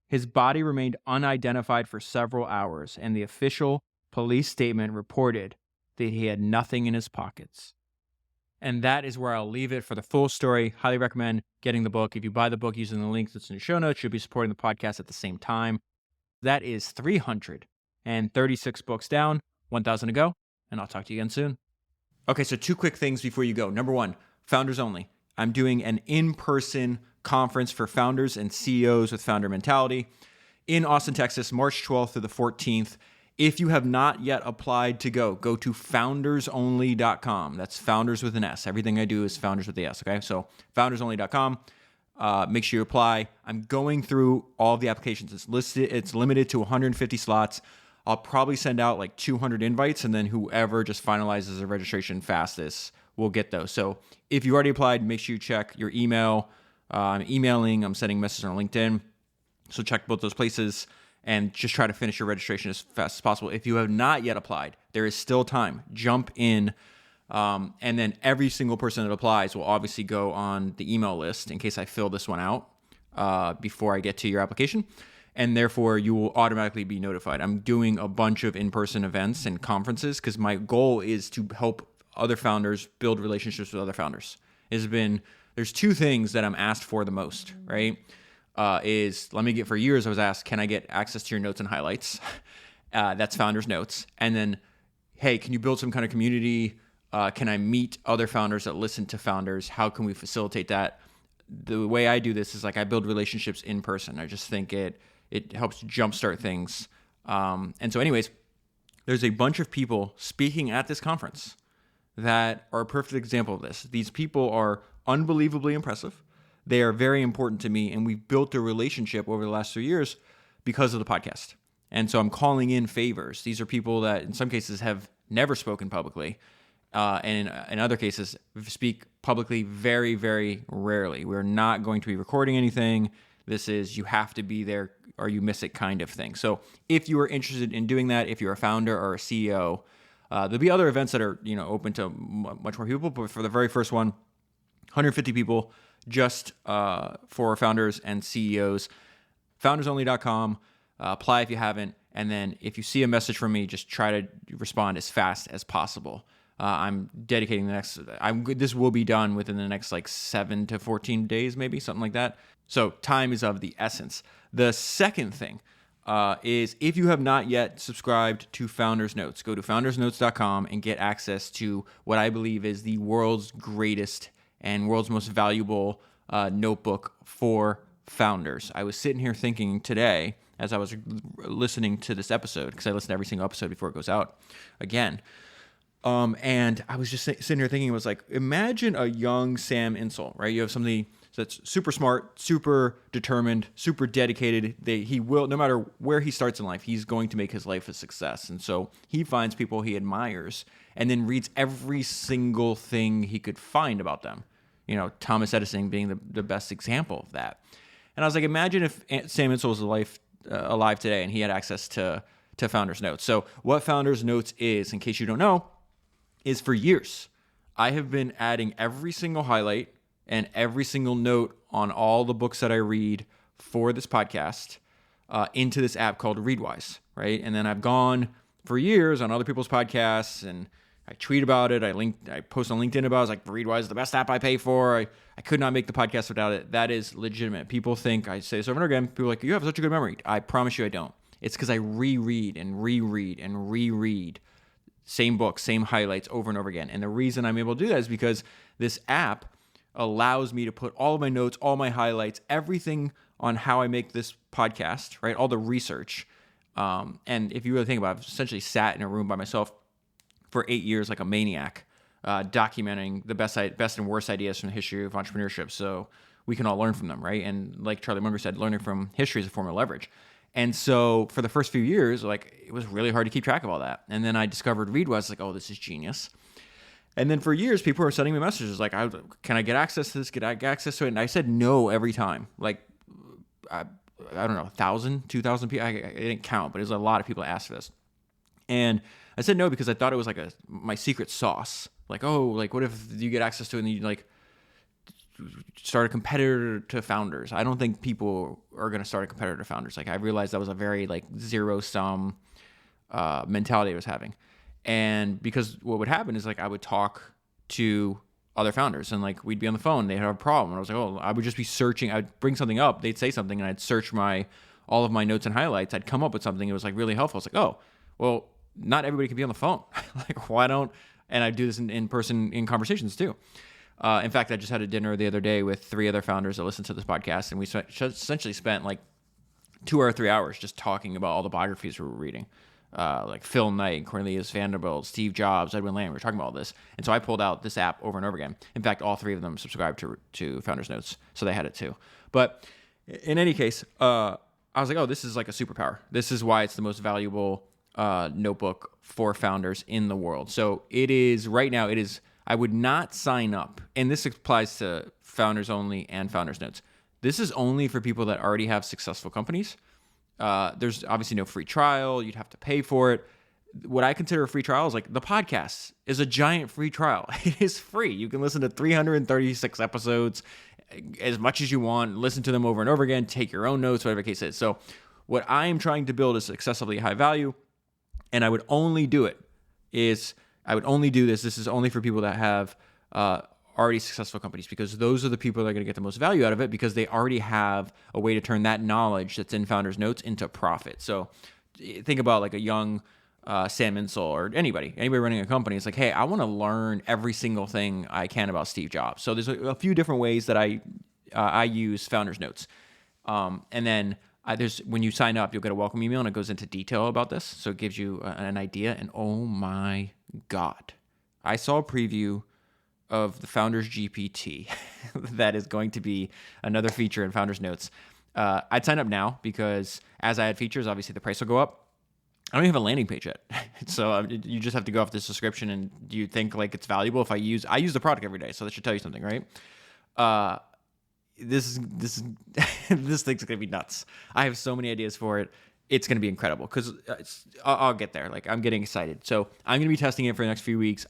His body remained unidentified for several hours, and the official police statement reported that he had nothing in his pockets. And that is where I'll leave it for the full story. Highly recommend getting the book. If you buy the book using the link that's in the show notes, you'll be supporting the podcast at the same time. That is 336 books down, 1,000 to go, and I'll talk to you again soon. Okay, so 2 quick things before you go. Number 1, founders only. I'm doing an in-person conference for founders and CEOs with founder mentality in Austin, Texas, March 12th through the 14th. If you have not yet applied to go to foundersonly.com. That's founders with an S. Everything I do is founders with the S, okay? So foundersonly.com. Make sure you apply. I'm going through all of the applications. It's limited to 150 slots. I'll probably send out like 200 invites, and then whoever just finalizes the registration fastest will get those. So if you already applied, make sure you check your email. I'm emailing, I'm sending messages on LinkedIn. So check both those places and just try to finish your registration as fast as possible. If you have not yet applied, there is still time. Jump in. And then every single person that applies will obviously go on the email list in case I fill this one out before I get to your application. And therefore, you will automatically be notified. I'm doing a bunch of in-person events and conferences because my goal is to help other founders build relationships with other founders. There's 2 things that I'm asked for the most, right? For years I was asked, can I get access to your notes and highlights? That's Founders Notes. And then, hey, can you build some kind of community? Can I meet other founders that listen to founders? How can we facilitate that? The way I do this is like I build relationships in person. I just think it helps jumpstart things. And so anyways, there's a bunch of people speaking at this conference that are a perfect example of this. These people are unbelievably impressive. They are very important to me, and we've built a relationship over the last 3 years because of the podcast. And so I'm calling in favors. These are people that in some cases have never spoken publicly, and in other cases speak publicly very, very rarely. We're not going to be recording anything. This is you have to be there or you miss it kind of thing. So if you are interested in doing that, if you're a founder or a CEO, there'll be other events that are open to much more people. But for the very first one, 150 people just for founders and CEOs. Foundersonly.com. Apply if you haven't. And then if you see a message from me, just try to respond as fast as possible. I'm dedicating this will be done within the next 7 to 14 days, maybe something like that. So time is of the essence. The second thing is if you have not yet subscribed to Founders Notes, go to foundersnotes.com and get access to what I believe is the world's greatest and world's most valuable notebook for founders. I was sitting here thinking today as I was listening to this episode, because I listen to every single episode before it goes out again. And I was just sitting here thinking, it was like, imagine a young Sam Insull, right? You have somebody that's super smart, super determined, super dedicated. He will, no matter where he starts in life, he's going to make his life a success. And so he finds people he admires and then reads every single thing he could find about them. Thomas Edison being the best example of that. And I was like, imagine if Sam Insull was alive today and he had access to Founders Notes. So what Founders Notes is, in case you don't know, is for years, I have been adding every single highlight and every single note on all the books that I read for this podcast into this app called Readwise, right? And then I've gone for years on other people's podcasts and I tweet about it. I post on LinkedIn about it. I was like, Readwise is the best app I pay for. I could not make the podcast without it. That is legitimate. People think, I say this over and over again, people are like, you have such a good memory. I promise you I don't. It's because I reread and reread and reread same book, same highlights over and over again. And the reason I'm able to do that is because this app allows me to put all of my notes, all my highlights, everything on how I make this podcast, right? All the research. And if you really think about it, I've essentially sat in a room by myself for 8 years like a maniac, documenting the best and worst ideas from the history of entrepreneurship so we can all learn from them, right? And like Charlie Munger said, learning from history is a form of leverage. And so for the first few years, like it was really hard to keep track of all that. And then I discovered Readwise, like, oh, this is genius. And then for years, people were sending me messages like, can I get access to this? Can I get access to it? And I said no every time. Like, I don't know, 1,000, 2,000 people. I didn't count, but it was a lot of people that asked for this. And I said no because I thought it was like my secret sauce. Like, oh, like what if you get access to it and you like start a competitor to founders? I don't think people are going to start a competitor to founders. Like I realized that was a very like zero sum mentality I was having. And because what would happen is like I would talk to other founders and like we'd be on the phone, they'd have a problem. And I was like, oh, I would just be searching. I'd bring something up, they'd say something, and I'd search all of my notes and highlights. I'd come up with something. It was like really helpful. I was like, oh, well, not everybody can be on the phone. Like, why don't, and I do this in person in conversations too. In fact, I just had a dinner the other day with 3 other founders that listen to this podcast, and we essentially spent like 2 or 3 hours just talking about all the biographies we were reading. Like Phil Knight, Cornelius Vanderbilt, Steve Jobs, Edwin Land. We were talking about all this. And so I pulled out this app over and over again. In fact, all 3 of them subscribed to Founders Notes, so they had it too. But in any case, I was like, oh, this is like a superpower. This is why it's the most valuable notebook for founders in the world. So it is, right now, I would not sign up. And this applies to Founders Only and Founders Notes. This is only for people that already have successful companies. There's obviously no free trial. You'd have to pay for it. What I consider a free trial is like the podcast is a giant free trial. It is free. You can listen to 336 episodes as much as you want, listen to them over and over again, take your own notes, whatever the case is. So what I am trying to build is excessively high value, and I would only do this. This is only for people that have already successful companies, because those are the people that are going to get the most value out of it, because they already have a way to turn that knowledge that's in Founders Notes into profit. So think about like a young Sam Insull or anybody running a company. It's like, hey, I want to learn every single thing I can about Steve Jobs. So there's a few different ways that I use Founders Notes. And then when you sign up, you'll get a welcome email, and it goes into detail about this. So it gives you an idea. And oh my God, I saw a preview of the Founders GPT that is going to be another feature in Founders Notes. I'd sign up now because as I add features, obviously the price will go up. I don't even have a landing page yet. So you just have to go off this subscription, and do you think like it's valuable if I use the product every day? So that should tell you something, right? This thing's going to be nuts. I have so many ideas for it. It's going to be incredible because I'll get there. Like, I'm getting excited. So I'm going to be testing it for the next few weeks.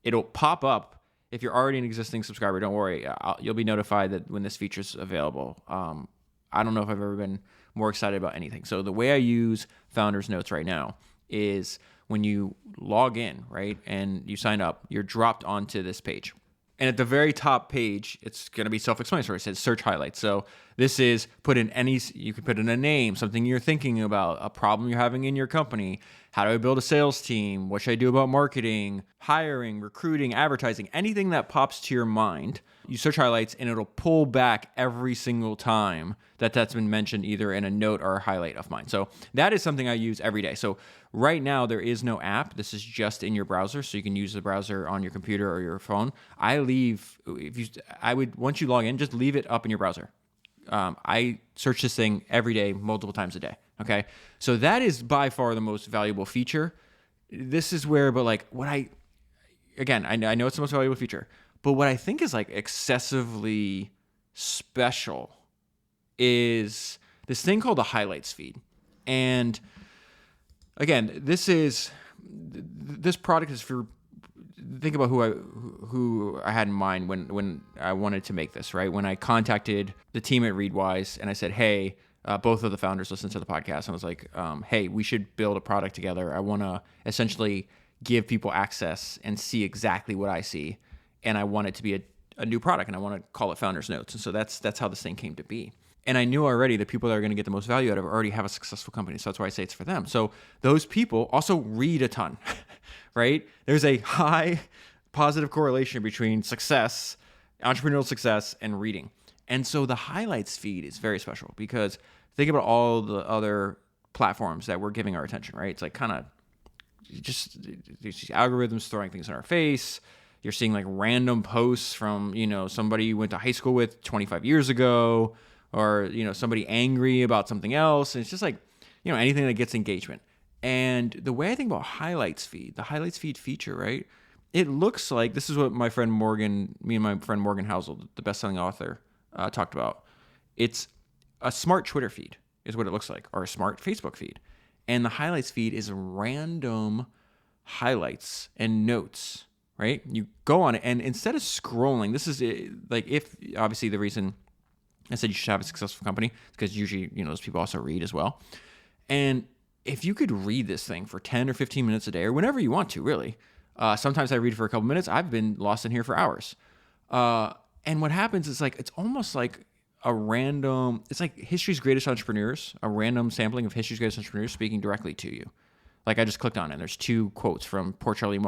It'll pop up. If you're already an existing subscriber, don't worry. You'll be notified that when this feature's available. I don't know if I've ever been more excited about anything. So the way I use Founders Notes right now is when you log in, right, and you sign up, you're dropped onto this page. And at the very top page, it's going to be self-explanatory. It says search highlights. So this is you can put in a name, something you're thinking about, a problem you're having in your company. How do I build a sales team? What should I do about marketing, hiring, recruiting, advertising, anything that pops to your mind. You search highlights, and it'll pull back every single time that's been mentioned either in a note or a highlight of mine. So that is something I use every day. So right now there is no app. This is just in your browser, so you can use the browser on your computer or your phone. Once you log in, just leave it up in your browser. I search this thing every day, multiple times a day. Okay, so that is by far the most valuable feature. This is where, I know it's the most valuable feature, but what I think is like excessively special is this thing called the highlights feed. And again, this product is for, think about who I had in mind when I wanted to make this, right? When I contacted the team at Readwise and I said, hey, both of the founders listened to the podcast, and I was like, hey, we should build a product together. I want to essentially give people access and see exactly what I see. And I want it to be a new product, and I want to call it Founders Notes. And so that's how this thing came to be. And I knew already the people that are going to get the most value out of it already have a successful company. So that's why I say it's for them. So those people also read a ton, right? There's a high positive correlation between success, entrepreneurial success, and reading. And so the highlights feed is very special because think about all the other platforms that we're giving our attention, right? It's like kind of just these algorithms throwing things in our face. You're seeing like random posts from, somebody you went to high school with 25 years ago, or, somebody angry about something else. And it's just like, anything that gets engagement. And the way I think about the highlights feed feature, right? It looks like, this is what me and my friend Morgan Housel, the best-selling author, talked about. It's a smart Twitter feed is what it looks like, or a smart Facebook feed. And the highlights feed is random highlights and notes, right? You go on it, and instead of scrolling, this is like, if obviously the reason I said you should have a successful company, because usually, those people also read as well. And if you could read this thing for 10 or 15 minutes a day, or whenever you want to, really. Sometimes I read for a couple minutes. I've been lost in here for hours. And what happens is like, it's almost like it's like History's Greatest Entrepreneurs, a random sampling of History's Greatest Entrepreneurs speaking directly to you. Like I just clicked on it, and there's 2 quotes from Poor Charlie's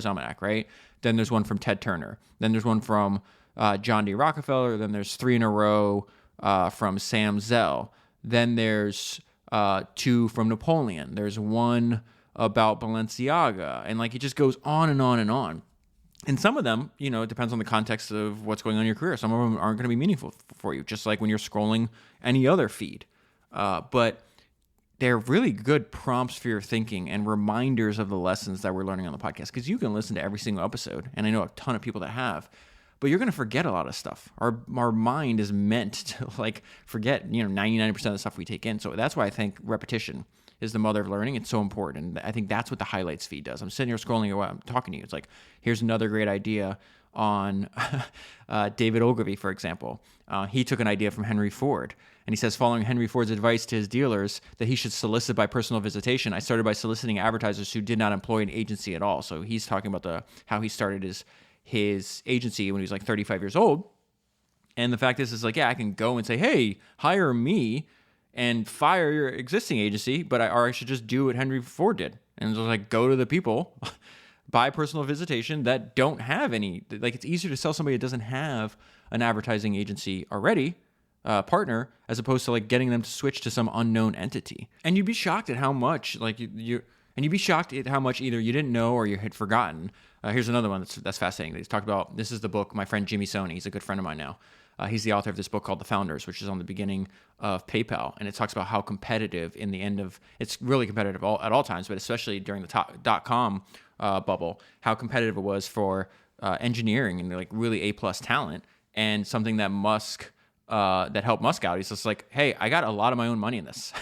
Almanac, right? Then there's one from Ted Turner. Then there's one from John D. Rockefeller. Then there's 3 in a row from Sam Zell. Then there's 2 from Napoleon. There's 1 about Balenciaga. And like it just goes on and on and on. And some of them, it depends on the context of what's going on in your career. Some of them aren't going to be meaningful for you, just like when you're scrolling any other feed. But they're really good prompts for your thinking and reminders of the lessons that we're learning on the podcast, because you can listen to every single episode, and I know a ton of people that have, but you're going to forget a lot of stuff. Our mind is meant to like forget 99% of the stuff we take in. So that's why I think repetition is the mother of learning. It's so important. And I think that's what the highlights feed does. I'm sitting here scrolling while I'm talking to you. It's like, here's another great idea on David Ogilvy, for example. He took an idea from Henry Ford, and he says, following Henry Ford's advice to his dealers that he should solicit by personal visitation, I started by soliciting advertisers who did not employ an agency at all. So he's talking about how he started his agency when he was like 35 years old. And the fact is like, yeah, I can go and say, hey, hire me and fire your existing agency, or I should just do what Henry Ford did. And just like go to the people by personal visitation that don't have any, like it's easier to sell somebody that doesn't have an advertising agency already, partner, as opposed to like getting them to switch to some unknown entity. And you'd be shocked at how much you'd be shocked at how much either you didn't know or you had forgotten. Here's another one that's fascinating. He's talked about, this is the book, my friend Jimmy Soni, he's a good friend of mine now. He's the author of this book called The Founders, which is on the beginning of PayPal. And it talks about how competitive in the end of, it's really competitive at all times, but especially during the .com bubble, how competitive it was for engineering and like really A+ talent, and something that that helped Musk out. He's just like, hey, I got a lot of my own money in this.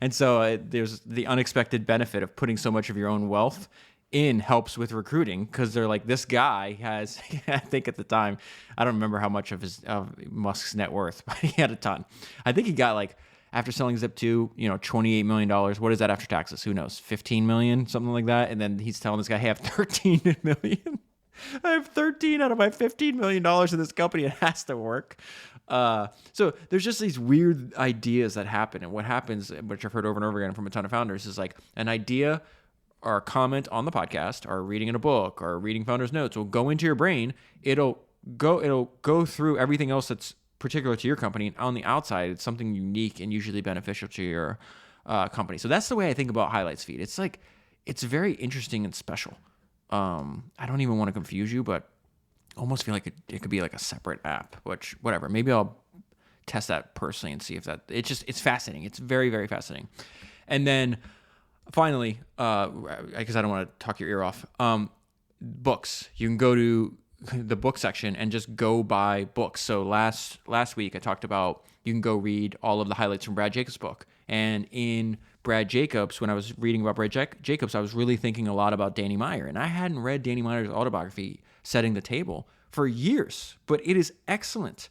And so there's the unexpected benefit of putting so much of your own wealth in helps with recruiting, because they're like, this guy has, I think at the time, I don't remember how much of Musk's net worth, but he had a ton. I think he got like, after selling Zip2, $28 million. What is that after taxes? Who knows? 15 million, something like that. And then he's telling this guy, hey, I have 13 million. I have 13 out of my $15 million in this company. It has to work. So there's just these weird ideas that happen. And what happens, which I've heard over and over again from a ton of founders, is like an idea or a comment on the podcast or reading in a book or reading founders' notes will go into your brain. It'll go through everything else that's particular to your company. And on the outside, it's something unique and usually beneficial to your company. So that's the way I think about highlights feed. It's like, it's very interesting and special. I don't even want to confuse you, but almost feel like it could be like a separate app, which whatever. Maybe I'll test that personally and see if it's fascinating. It's very, very fascinating. And then finally, because I don't want to talk your ear off, books. You can go to the book section and just go buy books. So last week I talked about you can go read all of the highlights from Brad Jacobs' book. And in Brad Jacobs, when I was reading about Brad Jacobs, I was really thinking a lot about Danny Meyer. And I hadn't read Danny Meyer's autobiography, Setting the Table, for years, but it is excellent.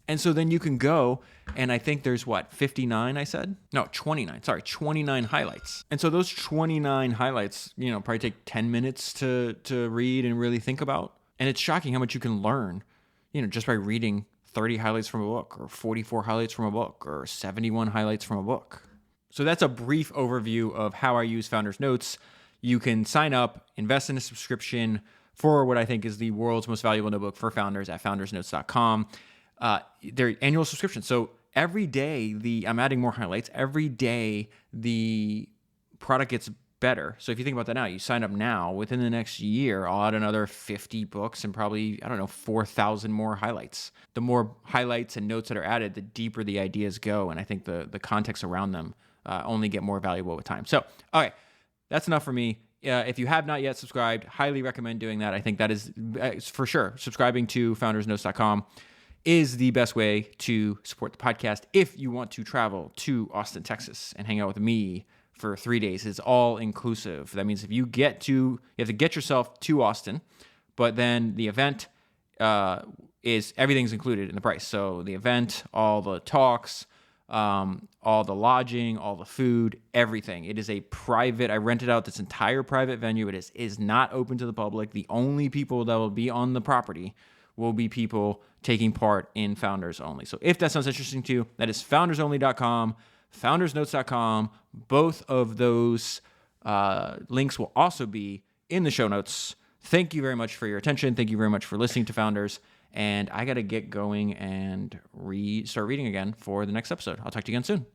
And so then you can go, and I think there's 59, I said? No, 29. Sorry, 29 highlights. And so those 29 highlights, probably take 10 minutes to read and really think about. And it's shocking how much you can learn, just by reading 30 highlights from a book, or 44 highlights from a book, or 71 highlights from a book. So that's a brief overview of how I use Founders Notes. You can sign up, invest in a subscription for what I think is the world's most valuable notebook for founders at foundersnotes.com. Their annual subscription. So every day, I'm adding more highlights. Every day, the product gets better. So if you think about that now, you sign up now, within the next year, I'll add another 50 books and probably, 4,000 more highlights. The more highlights and notes that are added, the deeper the ideas go. And I think the context around them only get more valuable with time. So, okay, that's enough for me. If you have not yet subscribed, highly recommend doing that. I think that is for sure. Subscribing to foundersnotes.com is the best way to support the podcast. If you want to travel to Austin, Texas and hang out with me for 3 days, it's all inclusive. That means if you have to get yourself to Austin, but then the event everything's included in the price. So the event, all the talks, all the lodging, all the food, everything. It is a private, I rented out this entire private venue. It is not open to the public. The only people that will be on the property will be people taking part in Founders Only. So if that sounds interesting to you, that is foundersonly.com, foundersnotes.com. Both of those links will also be in the show notes. Thank you very much for your attention. Thank you very much for listening to Founders. And I got to get going and start reading again for the next episode. I'll talk to you again soon.